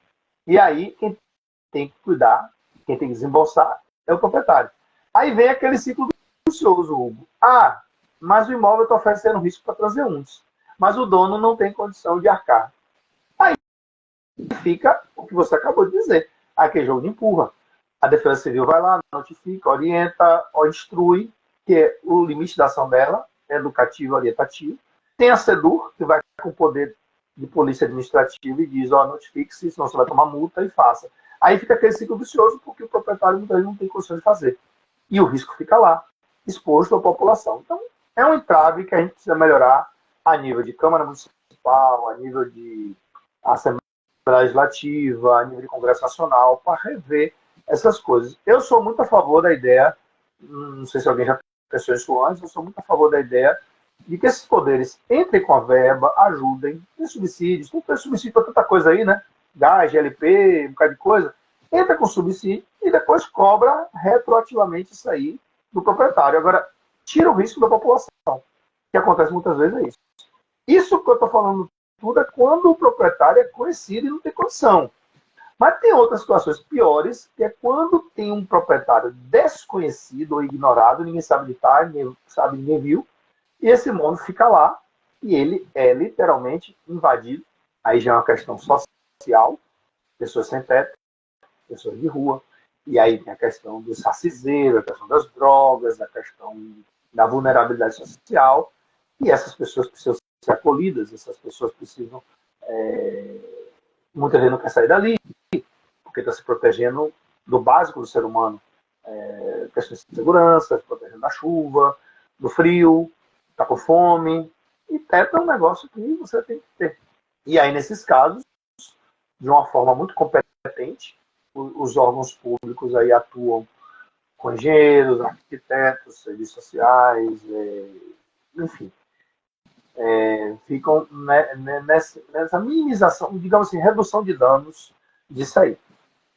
A: E aí quem tem que cuidar, quem tem que desembolsar é o proprietário. Aí vem aquele ciclo vicioso, Hugo. Ah, mas o imóvel está oferecendo risco para transeuntes. Mas o dono não tem condição de arcar. Aí fica o que você acabou de dizer. Aqui é jogo de empurra. A Defesa Civil vai lá, notifica, orienta, instrui, que é o limite da ação dela, educativo, orientativo. Tem a SEDUR, que vai com o poder de polícia administrativa e diz, notifique-se, senão você vai tomar multa e faça. Aí fica aquele ciclo vicioso, porque o proprietário muitas vezes não tem condições de fazer. E o risco fica lá, exposto à população. Então, é um entrave que a gente precisa melhorar a nível de Câmara Municipal, a nível de Assembleia Legislativa, a nível de Congresso Nacional, para rever essas coisas. Eu sou muito a favor da ideia, não sei se alguém já pensou isso antes, eu sou muito a favor da ideia de que esses poderes entrem com a verba, ajudem, tem subsídios, não tem subsídio para tanta coisa aí, né? Gás, GLP, um bocado de coisa, entra com subsídio e depois cobra retroativamente isso aí do proprietário. Agora, tira o risco da população. O que acontece muitas vezes é isso. Isso que eu estou falando tudo é quando o proprietário é conhecido e não tem condição. Mas tem outras situações piores, que é quando tem um proprietário desconhecido ou ignorado, ninguém sabe de estar, ninguém viu, e esse imóvel fica lá e ele é literalmente invadido. Aí já é uma questão social, pessoas sem teto, pessoas de rua, e aí tem a questão dos racizeiros, a questão das drogas, a questão da vulnerabilidade social, e essas pessoas precisam ser acolhidas, essas pessoas precisam, muitas vezes não quer sair dali, porque está se protegendo do básico do ser humano, questões de segurança, se protegendo da chuva, do frio, está com fome, e teto é um negócio que você tem que ter. E aí, nesses casos, de uma forma muito competente, os órgãos públicos aí atuam com engenheiros, arquitetos, serviços sociais, enfim, ficam nessa minimização, digamos assim, redução de danos disso aí.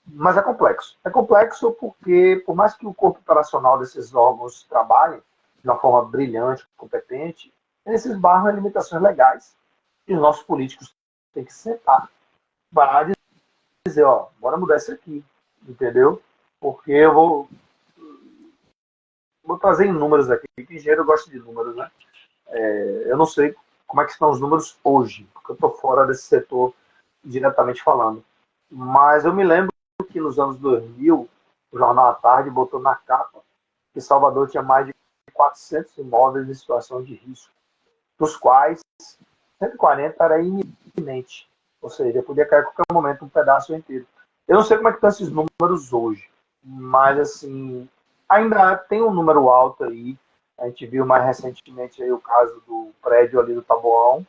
A: Mas é complexo. É complexo porque, por mais que o corpo operacional desses órgãos trabalhe de uma forma brilhante, competente, eles esbarram em limitações legais e os nossos políticos têm que sentar para dizer, bora mudar isso aqui, entendeu? Porque eu vou trazer em números aqui, que engenheiro gosta de números, né? Eu não sei como é que estão os números hoje, porque eu estou fora desse setor diretamente falando. Mas eu me lembro que nos anos 2000, o Jornal à Tarde botou na capa que Salvador tinha mais de 400 imóveis em situação de risco, dos quais 140 era iminente, ou seja, podia cair a qualquer momento um pedaço inteiro. Eu não sei como é que estão esses números hoje, mas assim, ainda tem um número alto aí. A gente viu mais recentemente aí o caso do prédio ali do Taboão,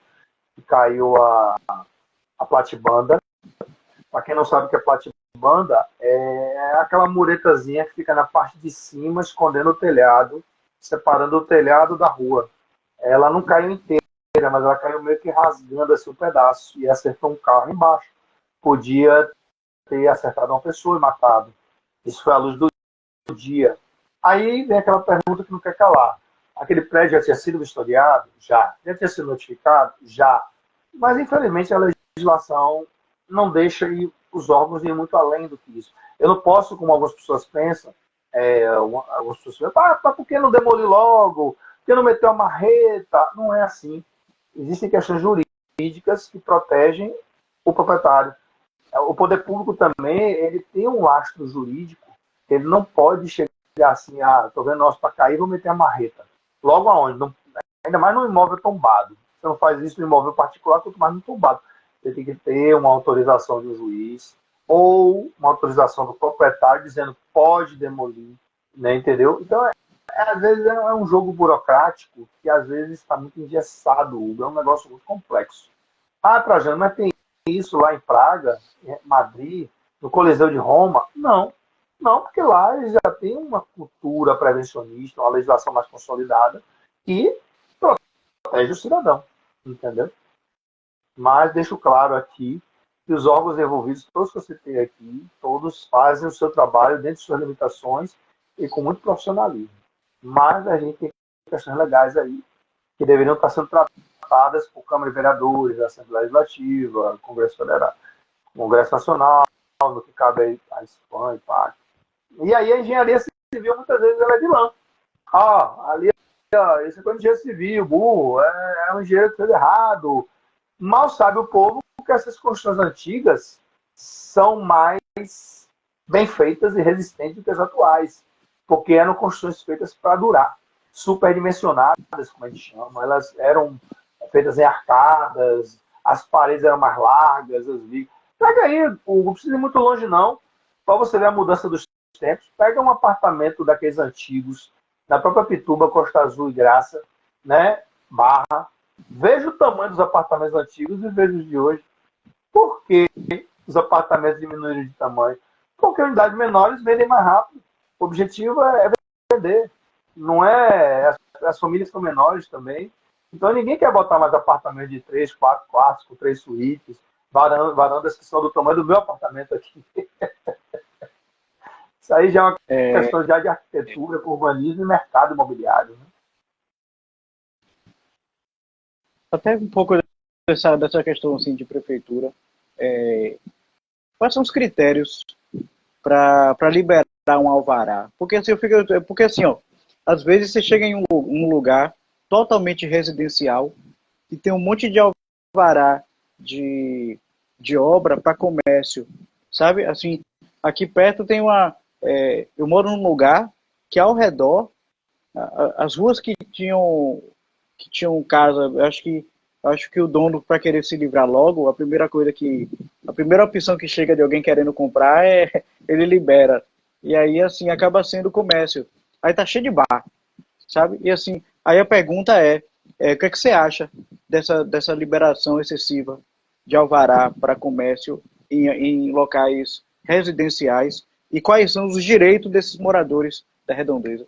A: que caiu a platibanda. Para quem não sabe o que é platibanda, é aquela muretazinha que fica na parte de cima, escondendo o telhado, separando o telhado da rua. Ela não caiu inteira, mas ela caiu meio que rasgando assim um pedaço e acertou um carro embaixo. Podia ter acertado uma pessoa e matado. Isso foi à luz do dia. Aí vem aquela pergunta que não quer calar. Aquele prédio já tinha sido vistoriado? Já. Já tinha sido notificado? Já. Mas, infelizmente, a legislação não deixa os órgãos ir muito além do que isso. Eu não posso, como algumas pessoas pensam, algumas pessoas pensam, por que não demolir logo? Por que não meteu a marreta? Não é assim. Existem questões jurídicas que protegem o proprietário. O poder público também, ele tem um lastro jurídico, ele não pode chegar assim, estou vendo nosso para cair, vou meter a marreta. Logo aonde? Não, ainda mais no imóvel tombado. Você não faz isso no imóvel particular, quanto mais no tombado. Você tem que ter uma autorização de um juiz ou uma autorização do proprietário dizendo que pode demolir, né, entendeu? Então, às vezes é um jogo burocrático que às vezes está muito engessado, é um negócio muito complexo. Trajano, mas tem isso lá em Praga, em Madrid, no Coliseu de Roma? Não. Não, porque lá eles já têm uma cultura prevencionista, uma legislação mais consolidada que protege o cidadão, entendeu? Mas deixo claro aqui que os órgãos envolvidos, todos que você tem aqui, todos fazem o seu trabalho dentro de suas limitações e com muito profissionalismo. Mas a gente tem questões legais aí que deveriam estar sendo tratadas por Câmara de Vereadores, Assembleia Legislativa, Congresso Federal, Congresso Nacional, no que cabe a Espanha, Pacto. E aí a engenharia civil muitas vezes ela é vilã. Ali, esse é o engenheiro civil, burro, é um engenheiro que fez errado. Mal sabe o povo que essas construções antigas são mais bem feitas e resistentes do que as atuais, porque eram construções feitas para durar, superdimensionadas, como a gente chama. Elas eram feitas em arcadas, as paredes eram mais largas, as vigas. Pega aí, não precisa ir muito longe não, para você ver a mudança dos tempos. Pega um apartamento daqueles antigos, na própria Pituba, Costa Azul e Graça, né? Barra. Veja o tamanho dos apartamentos antigos e veja os de hoje. Por que os apartamentos diminuíram de tamanho? Porque unidades menores vendem mais rápido. O objetivo é vender. Não é. As famílias são menores também. Então ninguém quer botar mais apartamento de 3, 4 quartos, com 3 suítes, varandas que são do tamanho do meu apartamento aqui. Isso aí já é uma questão já de arquitetura, urbanismo e mercado imobiliário. Né?
B: Até um pouco dessa questão assim, de prefeitura. Quais são os critérios para liberar um alvará? Porque assim, às vezes você chega em um lugar totalmente residencial e tem um monte de alvará de obra para comércio, sabe? Assim, aqui perto tem eu moro num lugar que ao redor, as ruas que tinham casa, acho que o dono, para querer se livrar logo, a primeira opção que chega de alguém querendo comprar ele libera. E aí, assim, acaba sendo comércio. Aí tá cheio de bar, sabe? E assim, aí a pergunta o que é que você acha dessa liberação excessiva de alvará para comércio em locais residenciais e quais são os direitos desses moradores da Redondeza?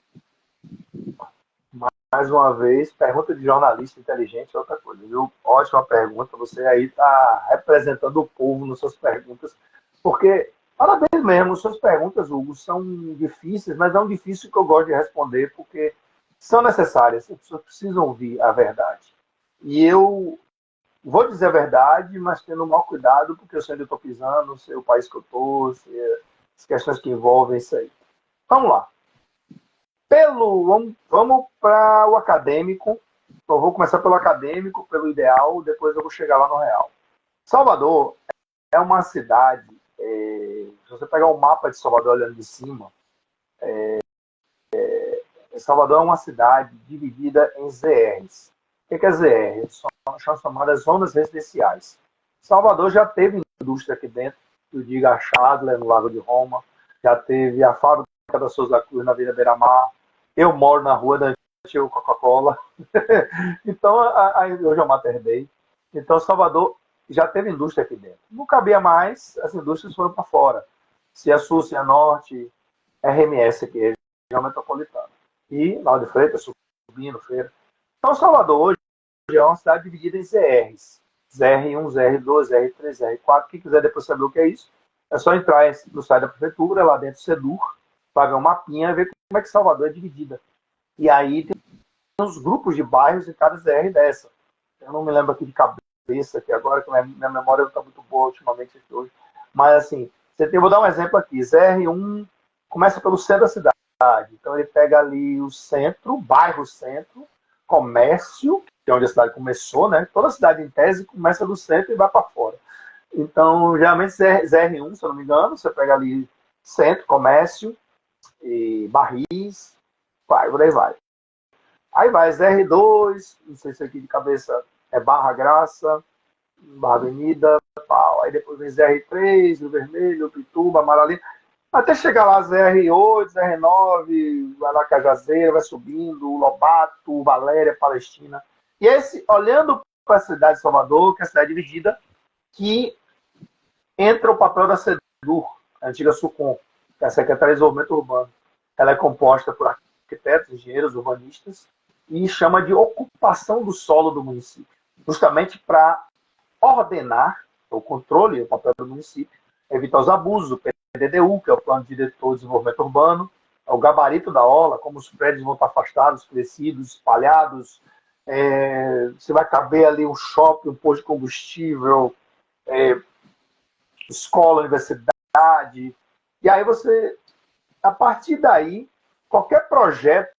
A: Mais uma vez, pergunta de jornalista inteligente é outra coisa, viu? Ótima pergunta, você aí está representando o povo nas suas perguntas, porque, parabéns mesmo, suas perguntas, Hugo, são difíceis, mas é um difícil que eu gosto de responder, porque são necessárias, as pessoas precisam ouvir a verdade. E eu vou dizer a verdade, mas tendo o maior cuidado, porque eu sei onde eu estou pisando, sei o país que eu estou, sei as questões que envolvem isso aí. Vamos lá. Vamos para o acadêmico Então, eu vou começar pelo acadêmico, pelo ideal, depois eu vou chegar lá no real. Salvador é uma cidade, se você pegar o mapa de Salvador olhando de cima, Salvador é uma cidade dividida em ZRs. O que é ZR? São chamadas zonas residenciais. Salvador já teve indústria aqui dentro, eu digo a Chadler, no Lago de Roma, já teve a fábrica da Souza Cruz na Vila Beira-Mar, eu moro na rua da antiga Coca-Cola, então hoje é o Mater Dei. Então Salvador já teve indústria aqui dentro. Não cabia mais, as indústrias foram para fora. Sul, Norte, RMS aqui, região metropolitana. E Lauro de Freitas, Subindo, Feira. Então Salvador hoje é uma cidade dividida em ZRs. ZR1, ZR2, ZR3, ZR4. Quem quiser depois saber o que é isso, é só entrar no site da prefeitura, lá dentro do SEDUR, para ver um mapinha e ver como é que Salvador é dividida. E aí tem os grupos de bairros em cada ZR dessa. Eu não me lembro aqui de cabeça, aqui agora, que minha memória não está muito boa ultimamente aqui hoje. Mas assim, vou dar um exemplo aqui. ZR1 começa pelo centro da cidade. Então ele pega ali o centro, bairro centro, comércio, que é onde a cidade começou, né? Toda a cidade em tese começa do centro e vai para fora. Então, geralmente ZR1, se eu não me engano, você pega ali centro, comércio, e barris, vai, por aí vai. Aí vai ZR2, não sei se aqui de cabeça é Barra Graça, Barra Avenida, pau. Aí depois vem ZR3, Rio Vermelho, Pituba, Amaralina, até chegar lá ZR8, ZR9, vai lá Cajazeira, vai subindo, Lobato, Valéria, Palestina. E esse, olhando para a cidade de Salvador, que é a cidade dividida, que entra o papel da SEDUR, a antiga SUCOM, que é a Secretaria de Desenvolvimento Urbano. Ela é composta por arquitetos, engenheiros, urbanistas, e chama de ocupação do solo do município, justamente para ordenar o controle, o papel do município, evitar os abusos, o PDDU, que é o Plano de Diretor de Desenvolvimento Urbano, é o gabarito da orla, como os prédios vão estar afastados, crescidos, espalhados, se vai caber ali um shopping, um posto de combustível, escola, universidade, e aí você, a partir daí, qualquer projeto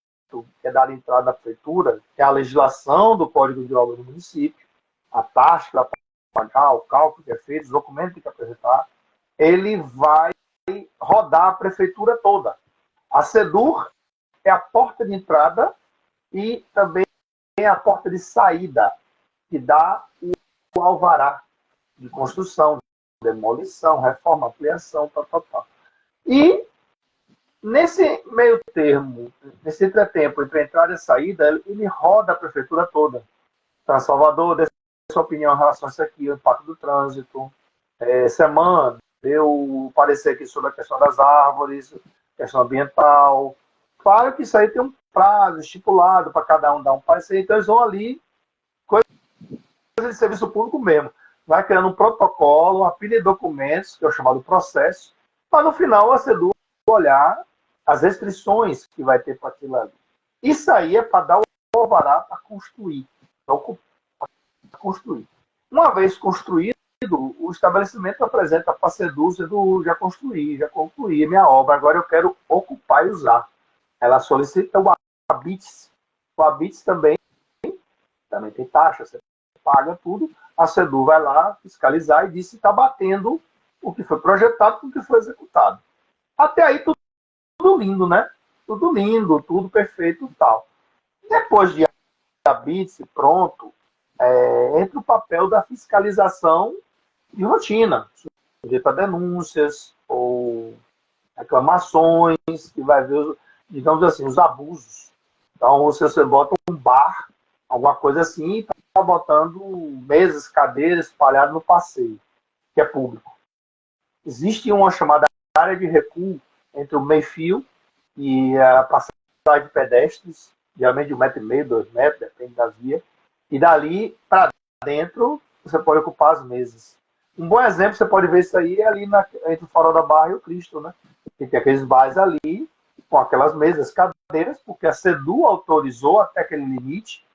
A: que é dado entrada na prefeitura, que é a legislação do Código de Obras do município, a taxa que vai pagar, o cálculo que é feito, os documentos que tem que apresentar, ele vai rodar a prefeitura toda. A SEDUR é a porta de entrada e também é a porta de saída, que dá o alvará de construção, demolição, reforma, ampliação, tal, tal, tal. E nesse meio termo, nesse entretempo entre a entrada e a saída, ele roda a prefeitura toda. Então, Salvador, dê sua opinião em relação a isso aqui, o impacto do trânsito. Semana, deu parecer aqui sobre a questão das árvores, questão ambiental. Claro que isso aí tem um prazo estipulado para cada um dar um parecer, então eles vão ali, coisa de serviço público mesmo. Vai criando um protocolo, uma pilha de documentos, que é o chamado processo, para no final a SEDUR olhar as restrições que vai ter para aquilo ali. Isso aí é para dar o alvará para construir. Para construir. Uma vez construído, o estabelecimento apresenta para a SEDUR, já concluí minha obra, agora eu quero ocupar e usar. Ela solicita o ABITS. O ABITS também tem taxa, você paga tudo, a SEDUR vai lá fiscalizar e diz se está batendo o que foi projetado com o que foi executado. Até aí tudo lindo, né? Tudo lindo, tudo perfeito e tal. Depois de ABITS, pronto, entra o papel da fiscalização de rotina, sujeito a denúncias ou reclamações, que vai ver, digamos assim, os abusos. Então, você bota um bar, alguma coisa assim, e está botando mesas, cadeiras espalhadas no passeio, que é público. Existe uma chamada área de recuo entre o meio-fio e a passagem de pedestres, geralmente de 1,5 m, 2 metros, depende da via, e dali para dentro você pode ocupar as mesas. Um bom exemplo, você pode ver isso aí, é ali entre o Farol da Barra e o Cristo, né? Que tem aqueles bares ali, com aquelas mesas, cadeiras, porque a SEDUR autorizou até aquele limite,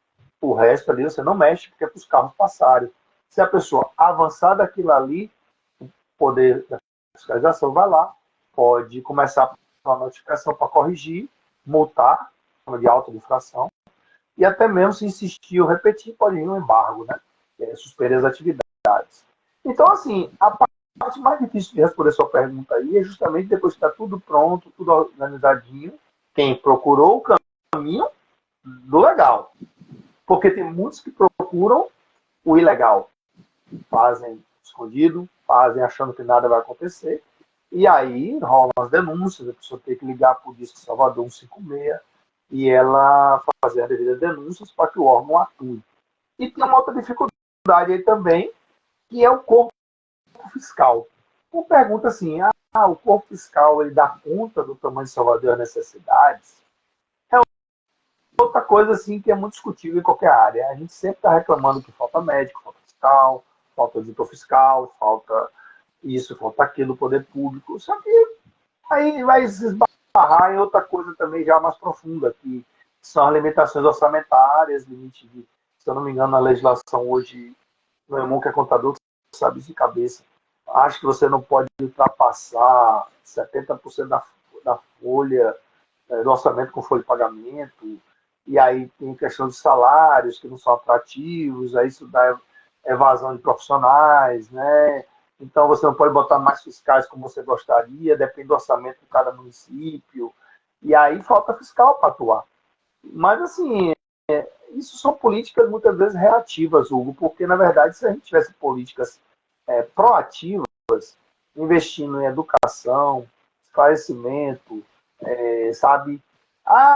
A: o resto ali você não mexe, porque é para os carros passarem. Se a pessoa avançar daquilo ali, o poder da fiscalização vai lá, pode começar uma notificação para corrigir, multar, de auto de infração, e até mesmo se insistir ou repetir, pode vir um embargo, né? Suspender as atividades. Então, assim, a parte mais difícil de responder a sua pergunta aí é justamente depois que está tudo pronto, tudo organizadinho, quem procurou o caminho do legal. Porque tem muitos que procuram o ilegal. Fazem escondido, fazem achando que nada vai acontecer. E aí rolam as denúncias, a pessoa tem que ligar para o Disque Salvador 156 e ela fazer as devidas denúncias para que o órgão atue. E tem uma outra dificuldade aí também, que é o corpo fiscal. Uma pergunta assim, o corpo fiscal ele dá conta do tamanho de Salvador e as necessidades? É outra coisa assim que é muito discutível em qualquer área. A gente sempre está reclamando que falta médico, falta fiscal, falta auditor fiscal, falta isso, falta aquilo, poder público. Só que aí vai se esbarrar em outra coisa também já mais profunda, que são as limitações orçamentárias, limite de, se eu não me engano, na legislação hoje, meu irmão que é contador sabe isso de cabeça. Acho que você não pode ultrapassar 70% da folha, do orçamento com folha de pagamento, e aí tem questão de salários que não são atrativos, aí isso dá evasão de profissionais, né? Então você não pode botar mais fiscais como você gostaria, depende do orçamento de cada município, e aí falta fiscal para atuar. Mas assim, isso são políticas muitas vezes reativas, Hugo, porque na verdade se a gente tivesse políticas proativas, investindo em educação, esclarecimento, sabe?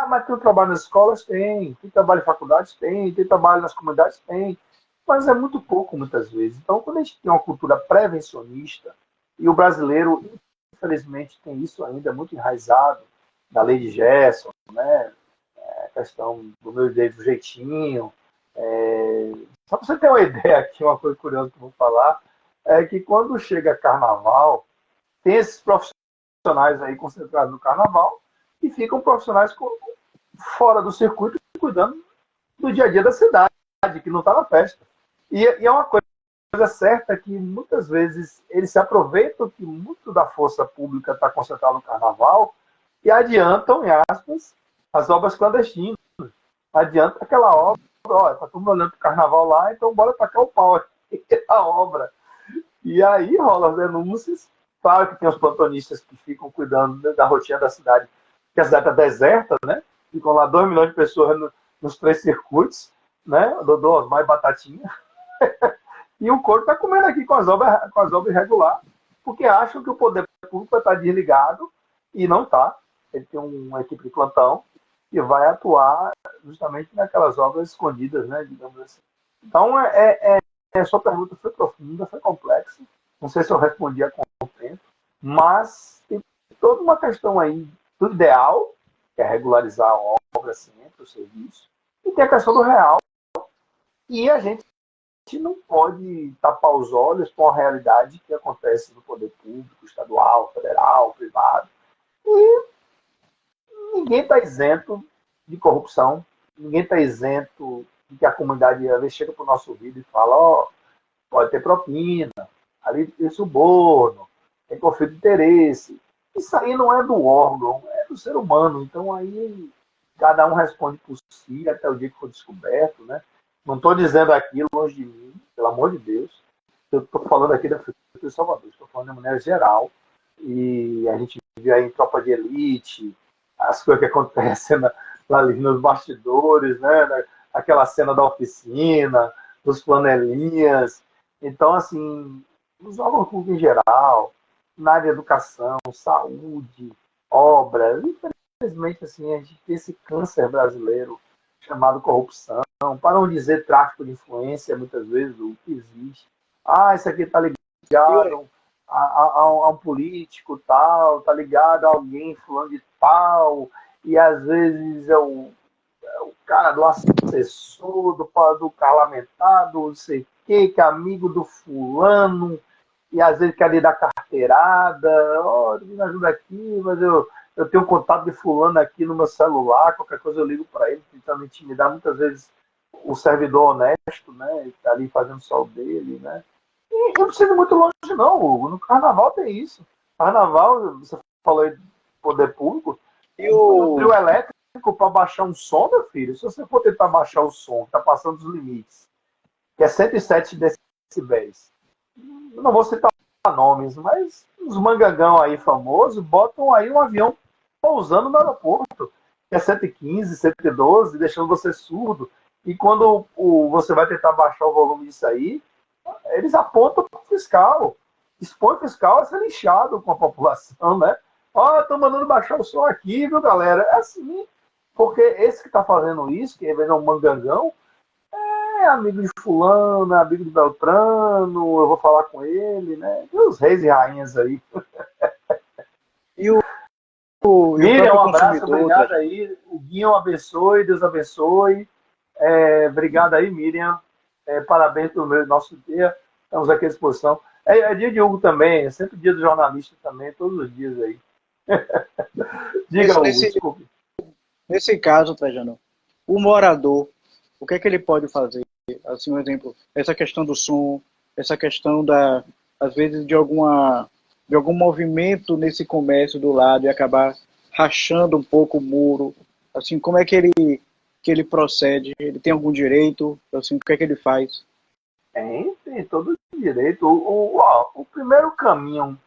A: Mas tem trabalho nas escolas? Tem trabalho em faculdades? Tem trabalho nas comunidades? Tem. Mas é muito pouco, muitas vezes. Então, quando a gente tem uma cultura prevencionista, e o brasileiro, infelizmente, tem isso ainda muito enraizado, da lei de Gerson, né? A questão do meu jeitinho. Só para você ter uma ideia aqui, uma coisa curiosa que eu vou falar, é que quando chega carnaval, tem esses profissionais aí concentrados no carnaval e ficam profissionais fora do circuito cuidando do dia a dia da cidade, que não está na festa. E é uma coisa certa que muitas vezes eles se aproveitam que muito da força pública está concentrada no carnaval e adiantam, em aspas, as obras clandestinas. Adianta aquela obra, está todo mundo olhando para o carnaval lá, então bora tacar o pau aqui a obra. E aí rola as denúncias. Claro que tem os plantonistas que ficam cuidando da rotina da cidade, que a cidade está deserta, né? Ficam lá 2 milhões de pessoas nos 3 circuitos, né? Dodô, Osmar e Batatinha. E o corpo está comendo aqui com as obras irregulares, porque acham que o poder público vai estar desligado e não está. Ele tem uma equipe de plantão que vai atuar justamente naquelas obras escondidas, né? Digamos assim. Então, a sua pergunta foi profunda, foi complexa. Não sei se eu respondi a tempo, mas tem toda uma questão aí do ideal, que é regularizar a obra sempre, o serviço, e tem a questão do real, e a gente não pode tapar os olhos com a realidade que acontece no poder público, estadual, federal, privado. E ninguém está isento de corrupção, ninguém está isento de que a comunidade às vezes chega para o nosso ouvido e fala, pode ter propina, ali tem suborno, tem conflito de interesse. Isso aí não é do órgão, é do ser humano. Então aí cada um responde por si até o dia que for descoberto, né? Não estou dizendo aquilo longe de mim, pelo amor de Deus. Eu estou falando aqui da Prefeitura de Salvador, estou falando de maneira geral. E a gente vê aí em Tropa de Elite, as coisas que acontecem lá ali nos bastidores, né? Aquela cena da oficina, dos flanelinhas. Então, assim, os órgãos públicos em geral, na área de educação, saúde, obras, infelizmente, assim, a gente tem esse câncer brasileiro chamado corrupção, para não dizer tráfico de influência, muitas vezes, o que existe. Isso aqui está ligado a um político tal, está ligado a alguém fulano de tal, e às vezes é o cara do assessor, do parlamentar, do não sei o que é amigo do fulano, e às vezes quer lhe dar carteirada, me ajuda aqui, mas eu tenho um contato de fulano aqui no meu celular, qualquer coisa eu ligo para ele, tentando intimidar, muitas vezes o servidor honesto, né, está ali fazendo só o dele, né. E não precisa ir muito longe não, Hugo, no carnaval tem isso. Carnaval, você falou aí de poder público,
B: E o
A: trio elétrico para baixar um som, meu filho, se você for tentar baixar o som, está passando dos limites, que é 107 decibéis. Eu não vou citar nomes, mas os mangangão aí famosos botam aí um avião pousando no aeroporto, que é 115, 112, deixando você surdo. E quando você vai tentar baixar o volume disso aí, eles apontam para o fiscal. Expõe o fiscal a ser lixado com a população, né? Ó, estão mandando baixar o som aqui, viu, galera? É assim, porque esse que está fazendo isso, que é um mangangão, é amigo de fulano, é amigo de Beltrano, eu vou falar com ele, né? E os reis e rainhas aí.
B: E o
A: Miriam,
B: próprio
A: um abraço,
B: consumidor,
A: obrigado aí. O Guinho abençoe, Deus abençoe. Obrigado aí, Miriam. Parabéns pelo nosso dia. Estamos aqui à disposição. É dia de Hugo também, é sempre dia do jornalista também, todos os dias aí. Diga, Hugo,
B: nesse,
A: desculpe.
B: nesse caso, Trajano, o morador, o que é que ele pode fazer? Assim, um exemplo, essa questão do som, essa questão às vezes, de algum movimento nesse comércio do lado e acabar rachando um pouco o muro. Assim, como é que ele procede? Ele tem algum direito? Assim, o que é que ele faz?
A: Tem todo o direito. O primeiro caminho,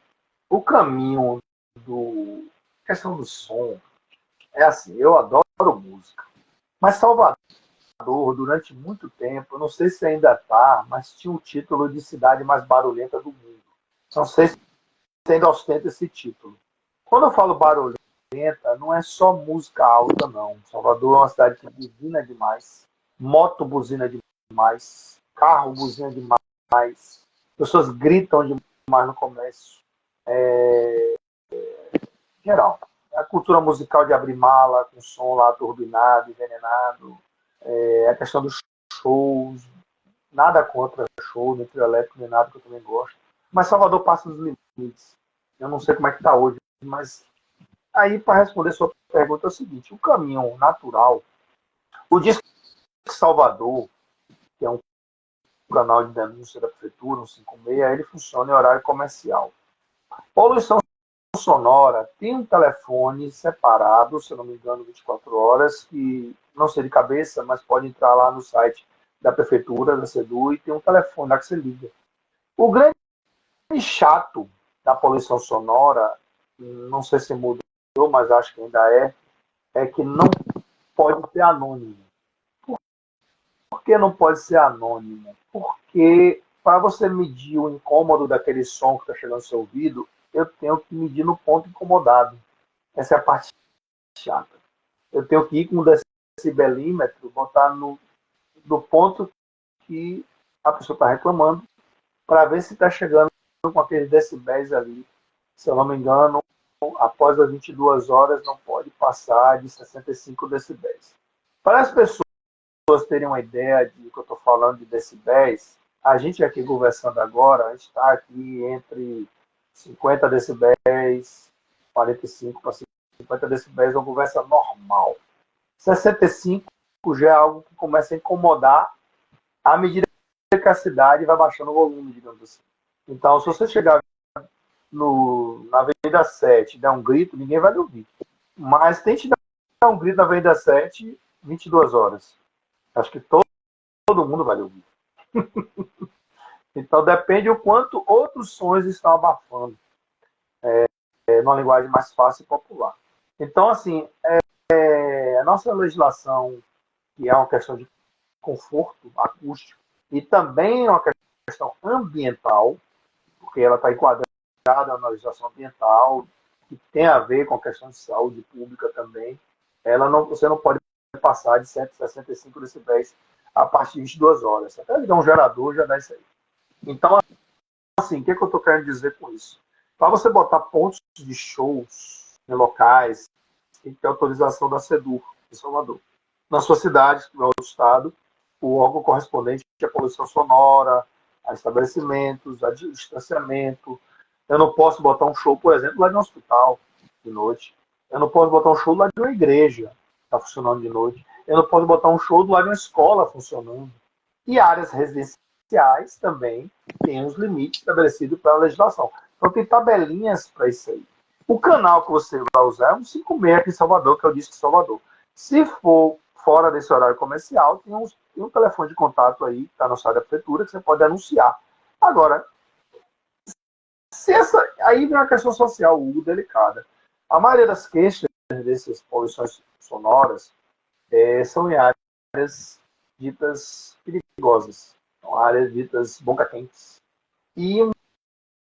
A: o caminho do questão do som, é assim, eu adoro música. Mas Salvador, durante muito tempo, eu não sei se ainda está, mas tinha o título de cidade mais barulhenta do mundo. Não sei se ainda ostenta esse título. Quando eu falo barulhenta, não é só música alta, não. Salvador é uma cidade que buzina demais, moto buzina demais, carro buzina demais, pessoas gritam demais no comércio. Em geral, a cultura musical de abrir mala com som lá turbinado, envenenado, a questão dos shows, nada contra show, nem trio elétrico, nem nada que eu também gosto. Mas Salvador passa dos limites. Eu não sei como é que está hoje, mas aí, para responder sua pergunta, é o seguinte: o caminho natural, o Disque Salvador, que é um canal de denúncia da prefeitura, um 56, ele funciona em horário comercial. Poluição sonora tem um telefone separado, se eu não me engano, 24 horas, que não sei de cabeça, mas pode entrar lá no site da prefeitura, da SEDU, e tem um telefone lá que você liga. O grande chato da poluição sonora, não sei se mudou, mas acho que ainda é que não pode ser anônimo. Por que não pode ser anônimo? Porque para você medir o incômodo daquele som que está chegando ao seu ouvido, eu tenho que medir no ponto incomodado. Essa é a parte chata. Eu tenho que ir com um decibelímetro, botar no ponto que a pessoa está reclamando, para ver se está chegando com aqueles decibéis ali. Se eu não me engano, após as 22 horas não pode passar de 65 decibéis. Para as pessoas terem uma ideia de que eu estou falando de decibéis, a gente aqui conversando agora, a gente está aqui entre 50 decibéis, 45 para 50 decibéis, uma conversa normal. 65 já é algo que começa a incomodar à medida que a cidade vai baixando o volume, digamos assim. Então, se você chegar na Avenida 7 e der um grito, ninguém vai lhe ouvir. Mas tente dar um grito na Avenida 7, 22 horas. Acho que todo mundo vai lhe ouvir. Então, depende o quanto outros sons estão abafando, numa linguagem mais fácil e popular. Então, assim, a nossa legislação, que é uma questão de conforto acústico, e também é uma questão ambiental, porque ela está enquadrada na legislação ambiental, que tem a ver com a questão de saúde pública também, você não pode passar de 165 decibéis a partir de 22 horas. Você até ligar um gerador, já dá isso aí. Então, assim, o que eu estou querendo dizer com isso? Para você botar pontos de shows em locais, tem que ter autorização da SEDUR, em Salvador. Na sua cidade, no estado, o órgão correspondente é a poluição sonora, a estabelecimentos, a distanciamento. Eu não posso botar um show, por exemplo, lá de um hospital, de noite. Eu não posso botar um show lá de uma igreja, que está funcionando de noite. Eu não posso botar um show do lado de uma escola funcionando. E áreas residenciais também têm os limites estabelecidos pela legislação. Então tem tabelinhas para isso aí. O canal que você vai usar é um 56 aqui em Salvador, que é o Disque Salvador. Se for fora desse horário comercial, tem um telefone de contato aí, que está no site da prefeitura, que você pode anunciar. Agora, aí vem uma questão social, Hugo, delicada. A maioria das queixas dessas poluições sonoras são em áreas ditas perigosas, são áreas ditas boca-quentes. E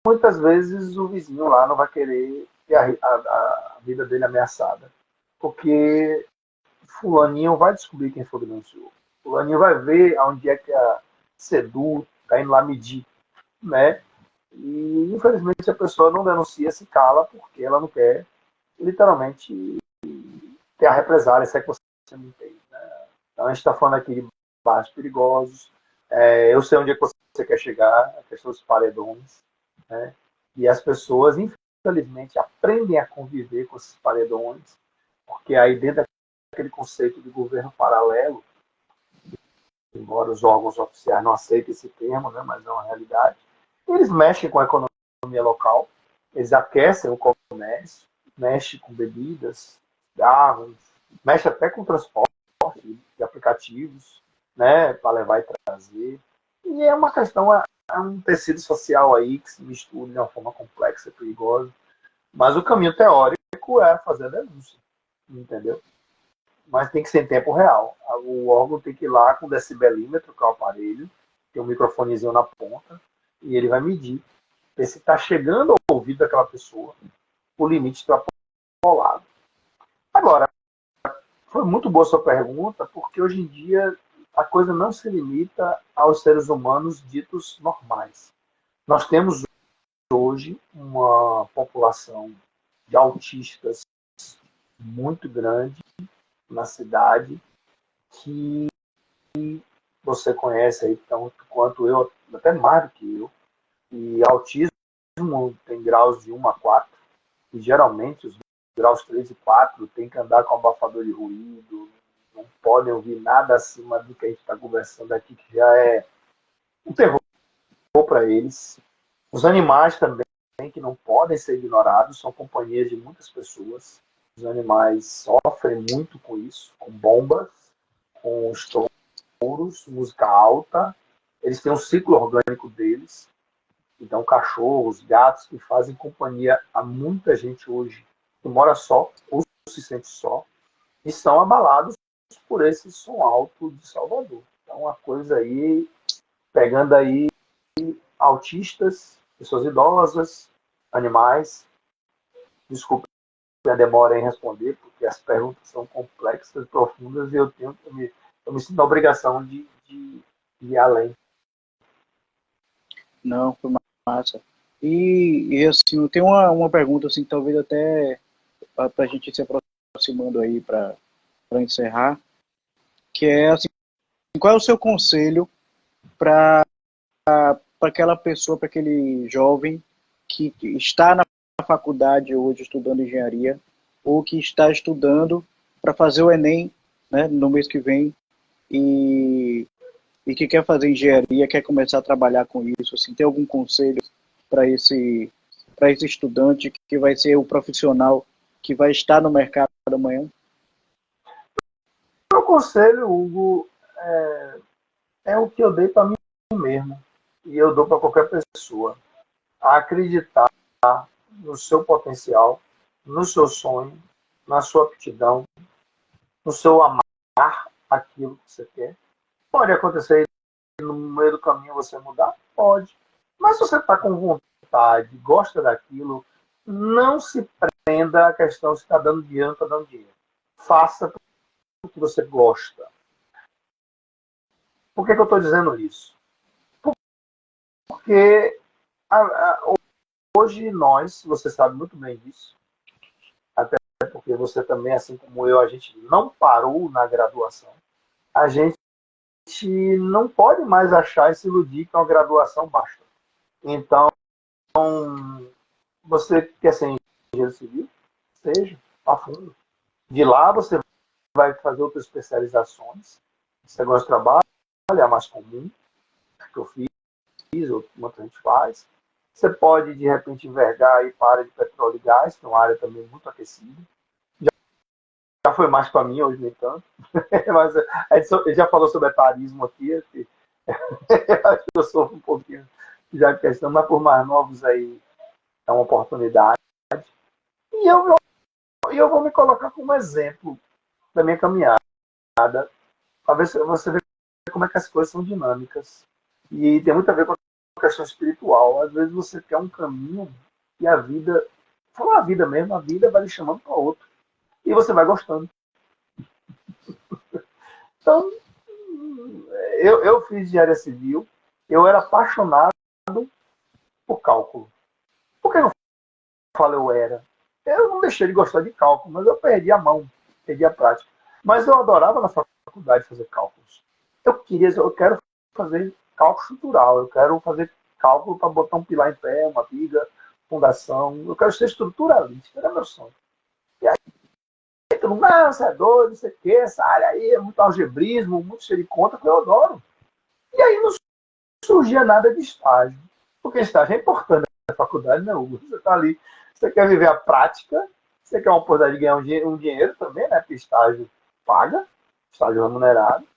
A: muitas vezes o vizinho lá não vai querer ter a vida dele ameaçada, porque fulaninho vai descobrir quem foi que denunciou. Fulaninho vai ver aonde é que a SEDU está indo lá medir, né? E, infelizmente, a pessoa não denuncia, se cala, porque ela não quer, literalmente, ter a represália, se é que você não entende. Né? Então, a gente está falando aqui de bairros perigosos. Eu sei onde é que você quer chegar, a questão dos paredões. Né? E as pessoas, infelizmente, aprendem a conviver com esses paredões, porque aí, dentro daquele conceito de governo paralelo, embora os órgãos oficiais não aceitem esse termo, né, mas é uma realidade, eles mexem com a economia local, eles aquecem o comércio, mexem com bebidas, carros, mexem até com transporte de aplicativos, né, para levar e trazer. E é uma questão, é um tecido social aí que se mistura de uma forma complexa e perigosa. Mas o caminho teórico é fazer a denúncia, entendeu? Mas tem que ser em tempo real. O órgão tem que ir lá com o decibelímetro, que é o aparelho, tem um microfonezinho na ponta, e ele vai medir, ver se está chegando ao ouvido daquela pessoa o limite extrapolado. Agora, foi muito boa a sua pergunta, porque hoje em dia a coisa não se limita aos seres humanos ditos normais. Nós temos hoje uma população de autistas muito grande na cidade, que você conhece aí tanto quanto eu, até mais do que eu. E autismo tem graus de 1 a 4, e geralmente os graus 3 e 4 tem que andar com abafador de ruído, não podem ouvir nada acima do que a gente está conversando aqui, que já é um terror para eles. Os animais também, que não podem ser ignorados, são companhias de muitas pessoas. Os animais sofrem muito com isso, com bombas, com estouros, música alta. Eles têm um ciclo orgânico deles. Então, cachorros, gatos que fazem companhia a muita gente hoje que mora só ou se sente só, e são abalados por esse som alto de Salvador. Então, uma coisa aí, pegando aí autistas, pessoas idosas, animais. Desculpe a demora em responder, porque as perguntas são complexas, profundas, e eu me sinto na obrigação de ir além.
B: Não, foi massa. E assim, eu tenho uma pergunta, assim, talvez até para a gente se aproximando aí para encerrar, que é assim, qual é o seu conselho para aquela pessoa, para aquele jovem que está na faculdade hoje estudando engenharia, ou que está estudando para fazer o Enem, né, no mês que vem, e que quer fazer engenharia, quer começar a trabalhar com isso, assim, tem algum conselho para esse estudante que vai ser o profissional que vai estar no mercado amanhã?
A: Meu conselho, Hugo, é o que eu dei para mim mesmo, e eu dou para qualquer pessoa. A acreditar no seu potencial, no seu sonho, na sua aptidão, no seu amar aquilo que você quer. Pode acontecer no meio do caminho você mudar? Pode. Mas se você está com vontade, gosta daquilo, não se prenda à questão se está dando dinheiro ou não está dando dinheiro. Faça o que você gosta. Por que eu estou dizendo isso? Porque hoje nós, você sabe muito bem disso, até porque você também, assim como eu, a gente não parou na graduação. A gente não pode mais achar e se iludir que uma graduação basta. Então, você quer ser engenheiro civil? Seja, a fundo. De lá você vai fazer outras especializações. Esse negócio de trabalho é mais comum, que eu fiz, ou muita gente faz. Você pode, de repente, envergar aí para a área de petróleo e gás, que é uma área também muito aquecida. já foi mais para mim, hoje nem tanto. Mas a gente já falou sobre etarismo aqui, acho que eu sofro um pouquinho já de questão, mas por mais novos aí é uma oportunidade. E eu vou me colocar como exemplo da minha caminhada, para ver se você vê como é que as coisas são dinâmicas. E tem muito a ver com a questão espiritual. Às vezes você quer um caminho e a vida, fala a vida mesmo, a vida vai lhe chamando para outro. E você vai gostando. Então, eu fiz engenharia civil, eu era apaixonado por cálculo. Por que eu não falo eu era? Eu não deixei de gostar de cálculo, mas eu perdi a mão, perdi a prática. Mas eu adorava na faculdade fazer cálculos. Eu quero fazer cálculo estrutural, eu quero fazer cálculo para botar um pilar em pé, uma viga, fundação. Eu quero ser estruturalista, era meu sonho. E aí, todo mundo, não, você é doido, não sei o quê, essa área aí é muito algebrismo, muito cheio de conta, que eu adoro. E aí não surgia nada de estágio. Porque estágio é importante na faculdade, né, Hugo? Você está ali, você quer viver a prática, você quer uma oportunidade de ganhar um dinheiro também, né? Porque estágio paga, estágio remunerado.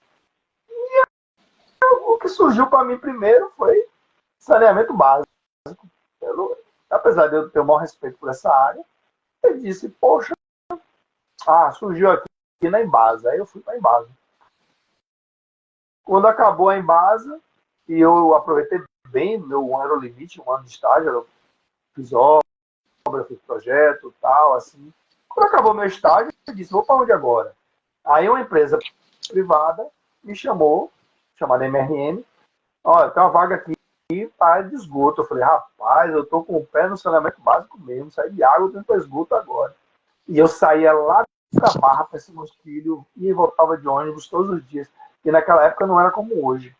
A: O que surgiu para mim primeiro foi saneamento básico. Apesar de eu ter o maior respeito por essa área, eu disse, poxa, surgiu aqui na Embasa. Aí eu fui para a Embasa. Quando acabou a Embasa, e eu aproveitei bem meu ano limite, um ano de estágio, eu fiz obra, fiz projeto, tal, assim. Quando acabou meu estágio, eu disse, vou para onde agora? Aí uma empresa privada me chamou, chamada MRM, olha, tem uma vaga aqui para área de esgoto. Eu falei, rapaz, eu tô com o pé no saneamento básico mesmo, saí de água, eu tenho para esgoto agora. E eu saía lá da Barra para esse meus filhos e voltava de ônibus todos os dias. E naquela época não era como hoje.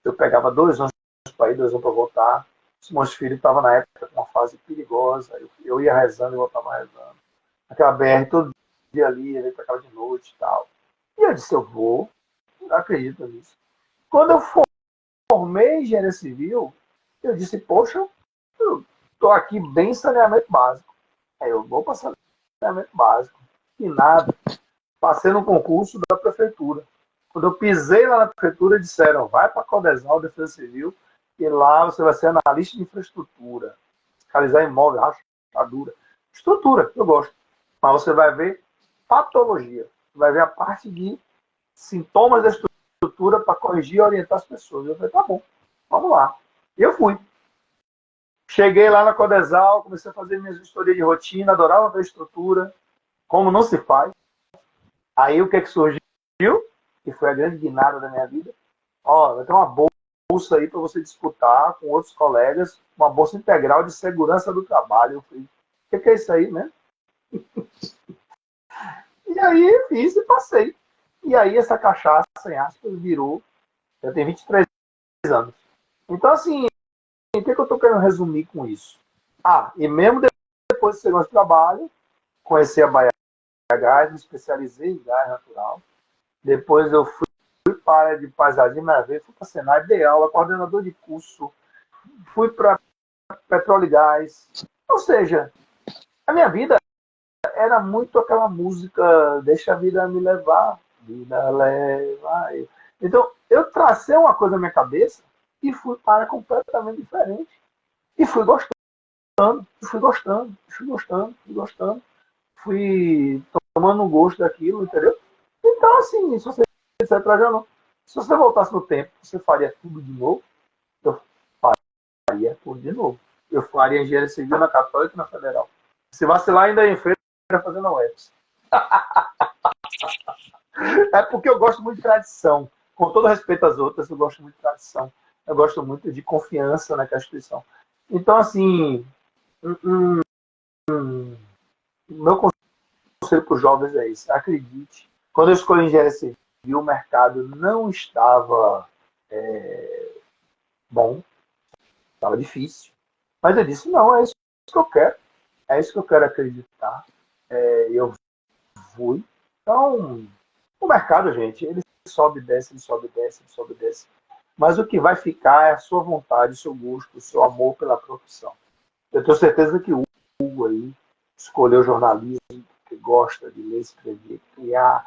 A: Eu pegava 2 anos para ir, 2 anos para voltar. Os meus filhos estavam na época com uma fase perigosa. Eu ia rezando e voltava rezando. Aquela BR todo dia ali, ele para casa de noite e tal. E eu disse, eu vou, não acredito nisso. Quando eu formei engenharia civil, eu disse, poxa, eu estou aqui bem em saneamento básico. Aí eu vou para saneamento básico. E nada. Passei no concurso da prefeitura. Quando eu pisei lá na prefeitura, disseram, vai para a Codesal, Defesa Civil, e lá você vai ser analista de infraestrutura. Fiscalizar imóvel, rachadura. Estrutura, eu gosto. Mas você vai ver patologia. Você vai ver a parte de sintomas da estrutura para corrigir e orientar as pessoas. Eu falei, tá bom, vamos lá. E eu fui. Cheguei lá na Codesal, comecei a fazer minhas vistorias de rotina, adorava ver a estrutura, como não se faz. Aí o que surgiu? Que foi a grande guinada da minha vida. Vai ter uma bolsa aí para você disputar com outros colegas, uma bolsa integral de segurança do trabalho. Eu falei, o que é isso aí, né? E aí fiz e passei. E aí essa cachaça, em aspas, virou, já tem 23 anos. Então, assim, o que eu estou querendo resumir com isso? E mesmo depois de segurança do trabalho, conheci a Bahia Gás, me especializei em gás natural. Depois eu fui para a área de paisagismo, fui para a Senai, dei aula, coordenador de curso, fui para petróleo e gás. Ou seja, a minha vida era muito aquela música Deixa a vida me levar, vida leva. Então, eu tracei uma coisa na minha cabeça e fui para completamente diferente. E fui gostando, fui tomando um gosto daquilo, entendeu? Então, assim, se você disser para já não, se você voltasse no tempo, você faria tudo de novo? Eu faria tudo de novo. Eu faria engenharia civil na Católica e na Federal. Se vacilar, ainda em feira fazendo a UEPS. É porque eu gosto muito de tradição. Com todo respeito às outras, eu gosto muito de tradição. Eu gosto muito de confiança naquela instituição. Então, assim, meu conselho para os jovens é esse. Acredite. Quando eu escolhi engenharia civil, o mercado não estava bom. Estava difícil. Mas eu disse, não, é isso que eu quero. É isso que eu quero acreditar. Eu fui. Então, o mercado, gente, ele sobe e desce, ele sobe e desce, ele sobe e desce. Mas o que vai ficar é a sua vontade, o seu gosto, o seu amor pela profissão. Eu tenho certeza que o Hugo aí escolheu jornalismo, porque gosta de ler, escrever, criar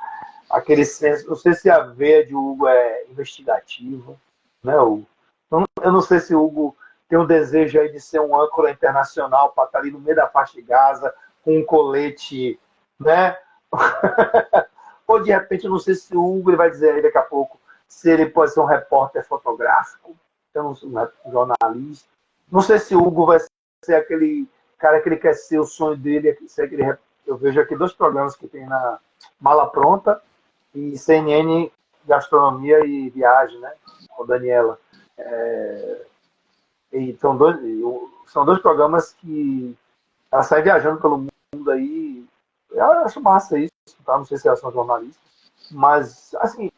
A: aquele senso. Não sei se a veia de Hugo é investigativa, né, Hugo? Eu não sei se o Hugo tem um desejo aí de ser um âncora internacional para estar ali no meio da faixa de Gaza, com um colete, né? Ou de repente, eu não sei se o Hugo ele vai dizer aí daqui a pouco se ele pode ser um repórter fotográfico, então um jornalista. Não sei se o Hugo vai ser aquele cara que ele quer ser, o sonho dele, ser aquele, eu vejo aqui 2 programas que tem na Mala Pronta e CNN Gastronomia e Viagem, né? Com Daniela. E são dois programas que ela sai viajando pelo mundo aí. Eu acho massa isso, tá? Não sei se elas são jornalistas, mas, assim,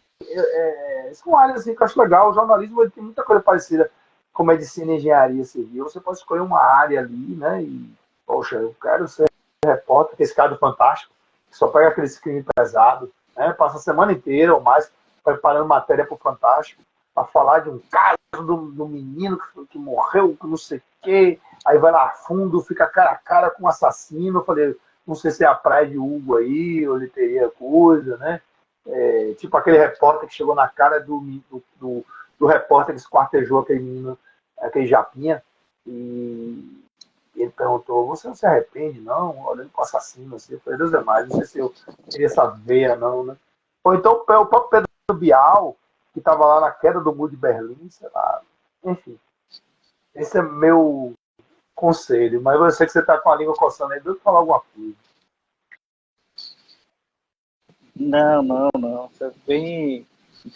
A: são áreas assim, que eu acho legal. O jornalismo ele tem muita coisa parecida com medicina e engenharia civil. Você pode escolher uma área ali, né? E, poxa, eu quero ser repórter, que esse cara do Fantástico, que só pega aqueles crimes pesados, né? Passa a semana inteira ou mais preparando matéria para o Fantástico, para falar de um caso do menino que morreu, que não sei o quê. Aí vai lá a fundo, fica cara a cara com o assassino. Eu falei, não sei se é a praia de Hugo aí, ou ele teria coisa, né? Tipo aquele repórter que chegou na cara do repórter que esquartejou aquele menino, aquele Japinha, e ele perguntou, você não se arrepende, não? Olhando para o assassino, assim. Eu falei, Deus é mais, não sei se eu queria essa veia, não, né? Ou então o próprio Pedro Bial, que estava lá na queda do muro de Berlim, sei lá. Enfim, esse é meu conselho, mas eu sei que você está com a língua coçando aí, deixa eu falar alguma coisa.
B: Não, não, não. Você vem.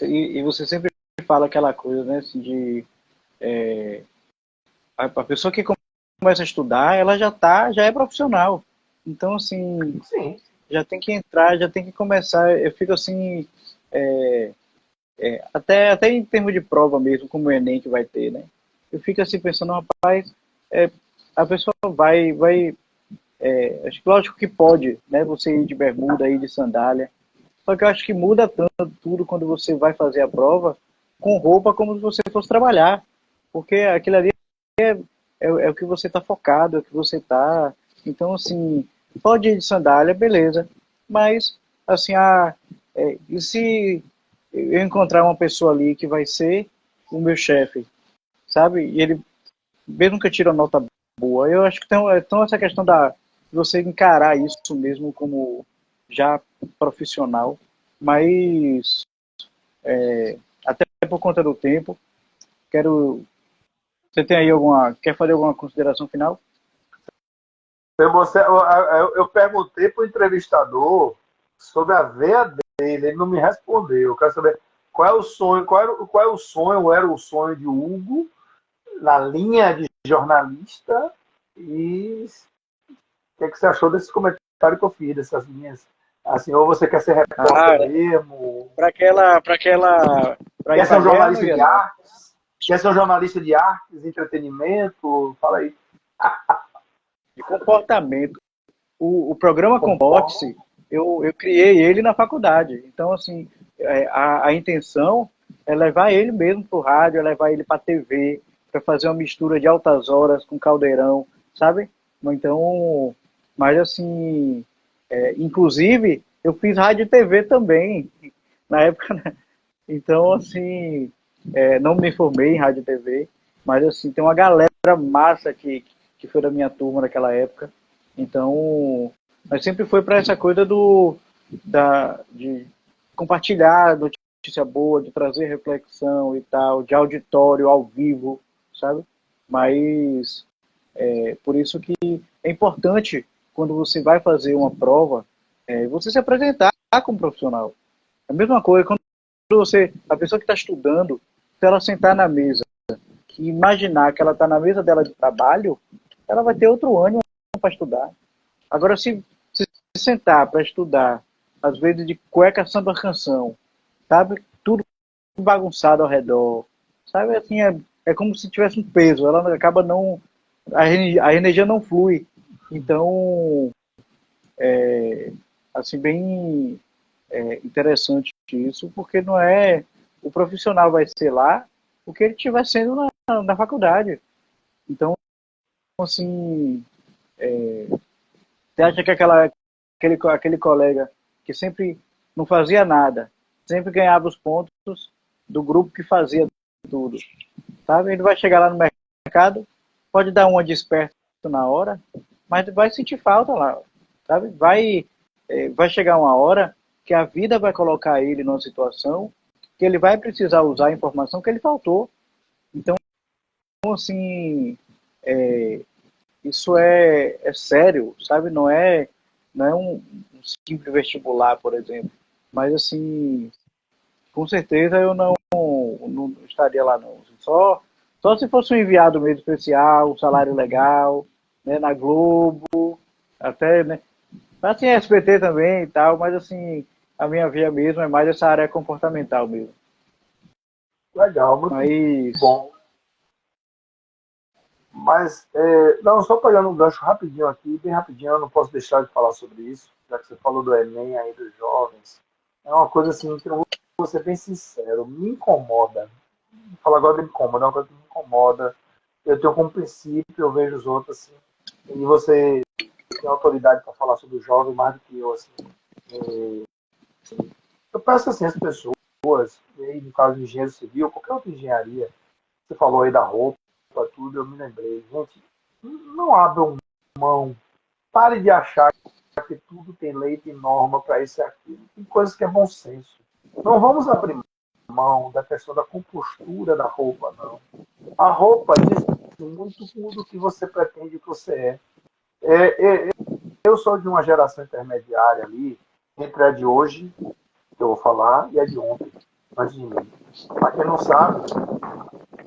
B: E você sempre fala aquela coisa, né? Assim, de. A pessoa que começa a estudar, ela já é profissional. Então, assim,
A: Sim.
B: já tem que entrar, já tem que começar. Eu fico assim. Até em termos de prova mesmo, como o Enem que vai ter, né? Eu fico assim pensando, rapaz, a pessoa vai. Acho que lógico que pode, né? Você ir de bermuda, ir de sandália. Só que eu acho que muda tanto tudo quando você vai fazer a prova com roupa como se você fosse trabalhar. Porque aquilo ali é o que você está focado, é o que você está. Então, assim, pode ir de sandália, beleza. Mas, assim, e se eu encontrar uma pessoa ali que vai ser o meu chefe, sabe? E ele, mesmo que eu tire a nota boa, eu acho que tem então essa questão de você encarar isso mesmo como já profissional, mas até por conta do tempo, quero. Você tem aí quer fazer alguma consideração final?
A: Eu perguntei para o entrevistador sobre a veia dele, ele não me respondeu. Eu quero saber qual é o sonho, qual é o sonho, ou era o sonho de Hugo na linha de jornalista e o que, é que você achou desse comentário que eu fiz, dessas linhas? Assim, ou você quer ser repórter mesmo?
B: Para
A: Quer
B: ir
A: ser
B: para
A: um
B: a guerra, não
A: jornalista
B: ia
A: de
B: não.
A: artes? Quer ser um jornalista de artes, entretenimento? Fala aí.
B: De comportamento. O programa
A: Conforme.
B: Comporte-se, eu criei ele na faculdade. Então, assim, a intenção é levar ele mesmo para o rádio, é levar ele para a TV, para fazer uma mistura de altas horas com caldeirão, sabe? Então, mas assim, inclusive, eu fiz rádio e TV também, na época, né? Então, assim, não me formei em rádio e TV, mas assim, tem uma galera massa que foi da minha turma naquela época. Então, mas sempre foi para essa coisa de compartilhar notícia boa, de trazer reflexão e tal, de auditório ao vivo, sabe? Mas por isso que é importante, quando você vai fazer uma prova, você se apresentar como profissional. É a mesma coisa quando a pessoa que está estudando, se ela sentar na mesa e imaginar que ela está na mesa dela de trabalho, ela vai ter outro ânimo para estudar. Agora, se sentar para estudar, às vezes de cueca samba canção, sabe? Tudo bagunçado ao redor, sabe? Assim, é como se tivesse um peso, ela acaba não. A energia não flui. Então, assim, bem interessante isso, porque não é. O profissional vai ser lá o que ele estiver sendo na faculdade. Então, assim, você acha que aquele colega que sempre não fazia nada, sempre ganhava os pontos do grupo que fazia tudo, sabe? Ele vai chegar lá no mercado, pode dar uma de esperto na hora, mas vai sentir falta lá, sabe? Vai chegar uma hora que a vida vai colocar ele numa situação que ele vai precisar usar a informação que ele faltou. Então, assim, isso é sério, sabe? Não é um simples vestibular, por exemplo. Mas, assim, com certeza eu não estaria lá, não. Só se fosse um enviado mesmo especial, um salário legal, né, na Globo, até, né? Assim, SBT também e tal, mas, assim, a minha via mesmo é mais essa área comportamental mesmo.
A: Legal, muito
B: Mas...
A: bom. Mas, não, só pegando um gancho rapidinho aqui, bem rapidinho, eu não posso deixar de falar sobre isso, já que você falou do Enem aí dos jovens. É uma coisa assim que eu vou ser bem sincero, me incomoda. Vou falar agora me incomoda, é uma coisa que me incomoda. Eu tenho como princípio, eu vejo os outros assim, e você tem autoridade para falar sobre o jovem mais do que eu, assim. Eu peço assim, as pessoas, e aí, no caso de engenheiro civil, qualquer outra engenharia, você falou aí da roupa, tudo, eu me lembrei. Gente, não abram mão. Pare de achar que tudo tem lei, tem norma para isso e aquilo. Tem coisas que é bom senso. Não vamos abrir mão da questão da compostura da roupa, não. A roupa diz muito do que você pretende que você é. Eu sou de uma geração intermediária ali, entre a de hoje, que eu vou falar, e a de ontem, antes de mim. Para quem não sabe,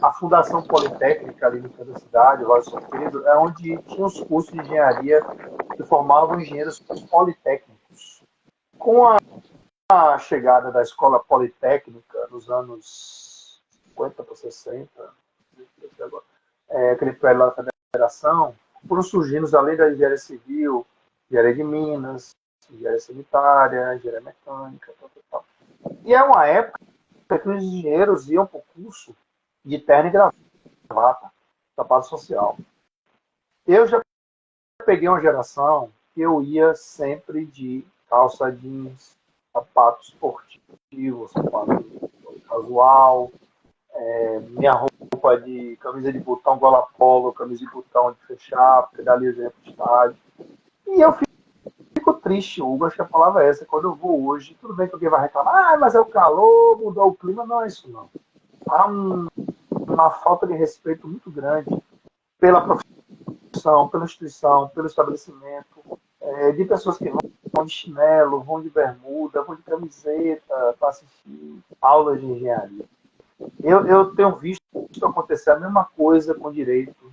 A: a Fundação Politécnica ali no centro da cidade, lá de São Pedro, é onde tinha os cursos de engenharia que formavam engenheiros politécnicos. Com a chegada da escola politécnica nos anos 50 para 60, aquele prédio lá da Federação, foram surgindo, além da engenharia civil, engenharia de minas, engenharia sanitária, engenharia mecânica, tal. E é uma época que os engenheiros iam para o curso de terno e gravata, sapato social. Eu já peguei uma geração que eu ia sempre de calça jeans, sapato esportivo, sapato casual, minha roupa de camisa de botão gola polo, camisa de botão de fechar, porque dali exemplo de estádio. E eu fico triste, Hugo, acho que a palavra é essa, quando eu vou hoje, tudo bem que alguém vai reclamar, mas é o calor, mudou o clima, não é isso não. Há uma falta de respeito muito grande pela profissão, pela instituição, pelo estabelecimento, de pessoas que vão de chinelo, vão de bermuda, vão de camiseta para assistir aulas de engenharia. Eu tenho visto acontecer a mesma coisa com direito.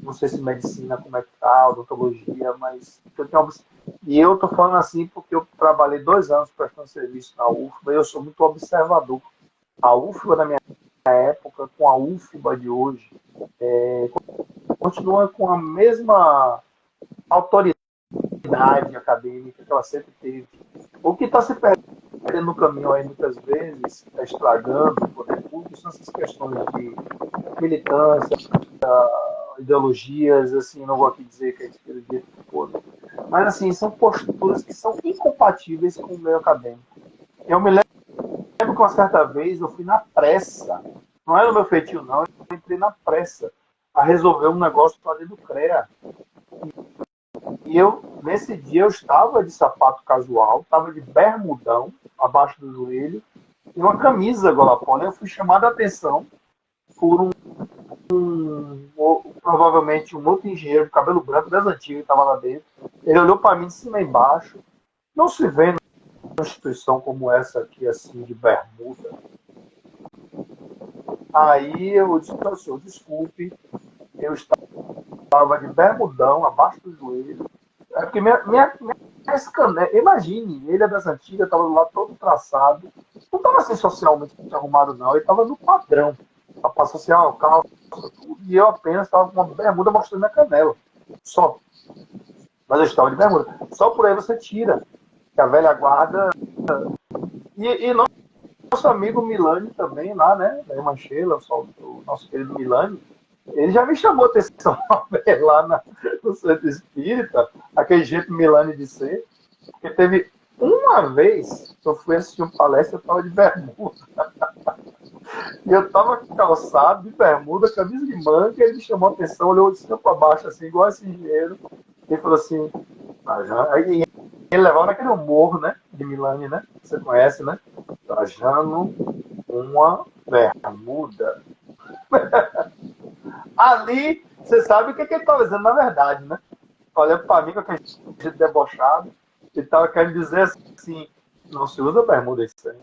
A: Não sei se medicina, como é que tá, odontologia, mas e eu estou falando assim porque eu trabalhei 2 anos prestando serviço na UFBA e eu sou muito observador. A UFBA da minha época com a UFBA de hoje continua com a mesma autoridade acadêmica que ela sempre teve. O que está se perdendo no caminho aí muitas vezes, está estragando o poder público, são essas questões de militância, ideologias, assim, não vou aqui dizer que é esquerda de direita, mas assim, são posturas que são incompatíveis com o meio acadêmico. Eu me lembro que uma certa vez eu fui na pressa, não era o meu feitio não, eu entrei na pressa a resolver um negócio para dentro do CREA. E nesse dia, eu estava de sapato casual, estava de bermudão, abaixo do joelho, e uma camisa gola polo. Eu fui chamado a atenção por provavelmente um outro engenheiro de cabelo branco das antigas que estava lá dentro. Ele olhou para mim de cima e embaixo. Não se vê numa instituição como essa aqui, assim, de bermuda. Aí eu disse para o senhor, desculpe, eu estava de bermudão, abaixo do joelho. É porque minha escaneta, imagine, ele é das antigas, estava lá todo traçado. Não estava assim socialmente arrumado, não. Ele estava no padrão. Sapato social, calça, tudo. E eu apenas estava com uma bermuda mostrando minha canela. Só. Mas eu estava de bermuda. Só por aí você tira. Que a velha guarda. E nosso amigo Milani também, lá, né? Da irmã Sheila, o nosso querido Milani. Ele já me chamou a atenção lá no centro espírita, aquele jeito Milani de ser. Porque teve uma vez que eu fui assistir uma palestra, eu tava de bermuda. E eu tava calçado, de bermuda, camisa de manga, e ele me chamou a atenção, olhou de cima pra baixo, assim, igual esse engenheiro. E falou assim, aí ele levava naquele humor, né? De Milani, né? Você conhece, né? Trajano, uma bermuda. Ali, você sabe o que ele estava dizendo na verdade, né? Olhando para mim com aquele jeito debochado, ele estava querendo dizer assim: não se usa bermuda isso aí.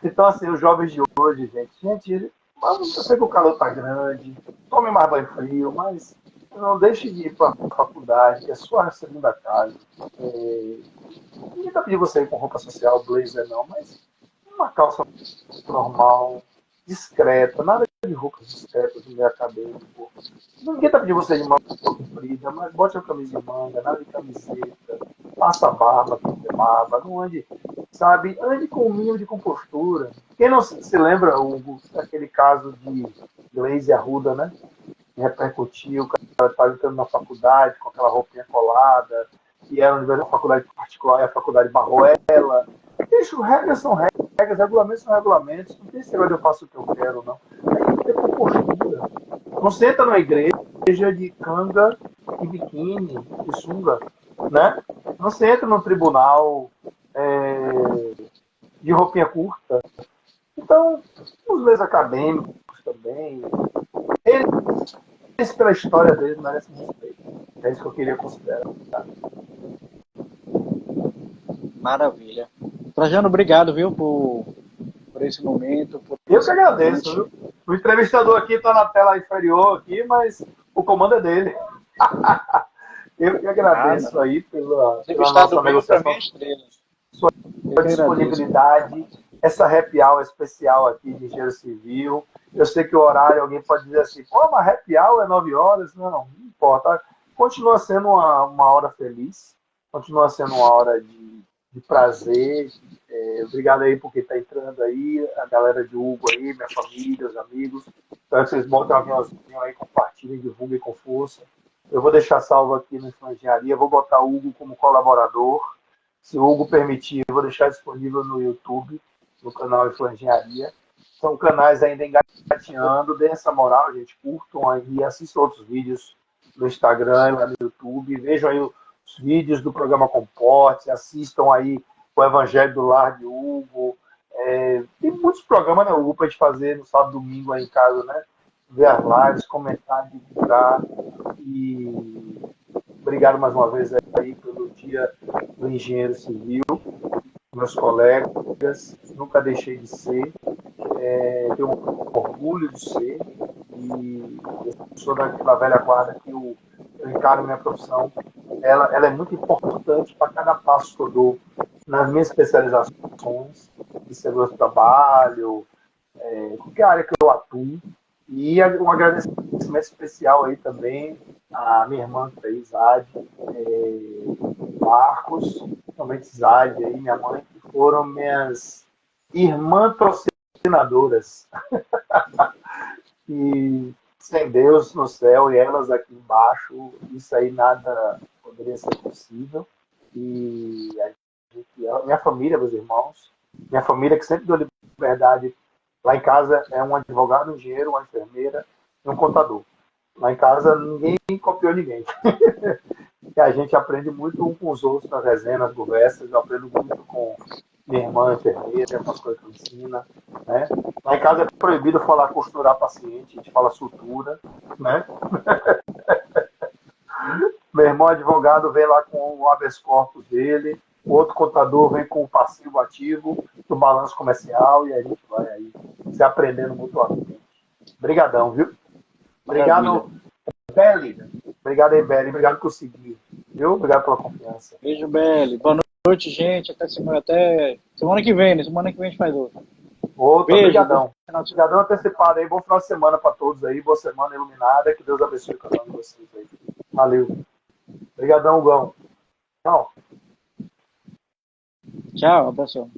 A: Então, assim, os jovens de hoje, gente, eu sei que o calor tá grande, tome mais banho frio, mas não deixe de ir para a faculdade, que é sua segunda casa. Ninguém tá pedindo você ir com roupa social, blazer, não, mas uma calça normal, discreta, nada de roupas discretas no meio acadêmico. Ninguém tá pedindo você de manga comprida, mas bote a camisa de manga, nada de camiseta, faça a barba, pinte a barba, não ande, sabe, ande com o mínimo de compostura. Quem não se lembra, Hugo, daquele caso de Gleisi Arruda, né? Que repercutiu, o cara estava entrando na faculdade com aquela roupinha colada, e era uma faculdade particular e a faculdade barrou ela. Bicho, regras são regras, regulamentos são regulamentos. Não tem esse negócio de eu faço o que eu quero, não. Aí tem que ter compostura. Não senta na igreja de canga e biquíni e sunga, né? Não se entra no tribunal de roupinha curta. Então, os meios acadêmicos também, eles pela história deles merecem respeito. É isso que eu queria considerar. Tá?
B: Maravilha. Trajano, obrigado, viu, por esse momento.
A: Eu que agradeço, viu? O entrevistador aqui está na tela inferior aqui, mas o comando é dele. Eu que agradeço aí pela nossa negociação, sua disponibilidade, essa happy hour especial aqui de engenheiro civil. Eu sei que o horário, alguém pode dizer assim, pô, mas happy hour é 9 horas? Não importa. Continua sendo uma hora feliz, continua sendo uma hora de prazer. Obrigado aí por quem está entrando aí, a galera de Hugo aí, minha família, os amigos. Espero que vocês botem um aviãozinho aí, compartilhem, divulguem com força. Eu vou deixar salvo aqui no Engenharia, vou botar o Hugo como colaborador. Se o Hugo permitir, eu vou deixar disponível no YouTube, no canal Engenharia. São canais ainda engateando, deem essa moral, gente, curtam aí, assistam outros vídeos no Instagram, lá no YouTube, vejam aí os vídeos do programa Comporte, assistam aí o Evangelho do Lar de Hugo. Tem muitos programas, né, Hugo, para a gente fazer no sábado e domingo aí em casa, né? Ver as lives, comentar, divulgar. E obrigado mais uma vez aí pelo Dia do Engenheiro Civil, meus colegas, nunca deixei de ser, tenho orgulho de ser, e eu sou daquela velha guarda que eu encaro minha profissão. Ela é muito importante para cada passo que eu dou nas minhas especializações de segurança do trabalho, qualquer área que eu atuo. E um agradecimento especial aí também à minha irmã que fez, Zade, Marcos, também Zade aí, minha mãe, que foram minhas irmãs patrocinadoras. E sem Deus no céu e elas aqui embaixo, isso aí nada poderia ser possível. E minha família, meus irmãos, minha família que sempre deu liberdade. Lá em casa é um advogado, um engenheiro, uma enfermeira e um contador. Lá em casa ninguém copiou ninguém. E a gente aprende muito um com os outros nas resenhas, nas conversas. Eu aprendo muito com minha irmã enfermeira, algumas coisas que ela ensina. Né? Lá em casa é proibido falar costurar paciente, a gente fala sutura. Né? Meu irmão advogado vem lá com o habeas corpus dele, o outro contador vem com o passivo ativo do balanço comercial e a gente vai aí se aprendendo mutuamente. Obrigadão, viu? Obrigado, Belly. Obrigado aí, Belly. Obrigado por conseguir. Viu? Obrigado pela confiança.
B: Beijo, Belly. Boa noite, gente. Até semana que vem, né? Semana que vem a gente faz outro.
A: Outro, obrigadão. Obrigadão antecipado aí. Bom final de semana para todos aí. Boa semana iluminada. Que Deus abençoe o canal de vocês aí. Valeu. Obrigadão, Gão. Tchau.
B: Tchau, abração.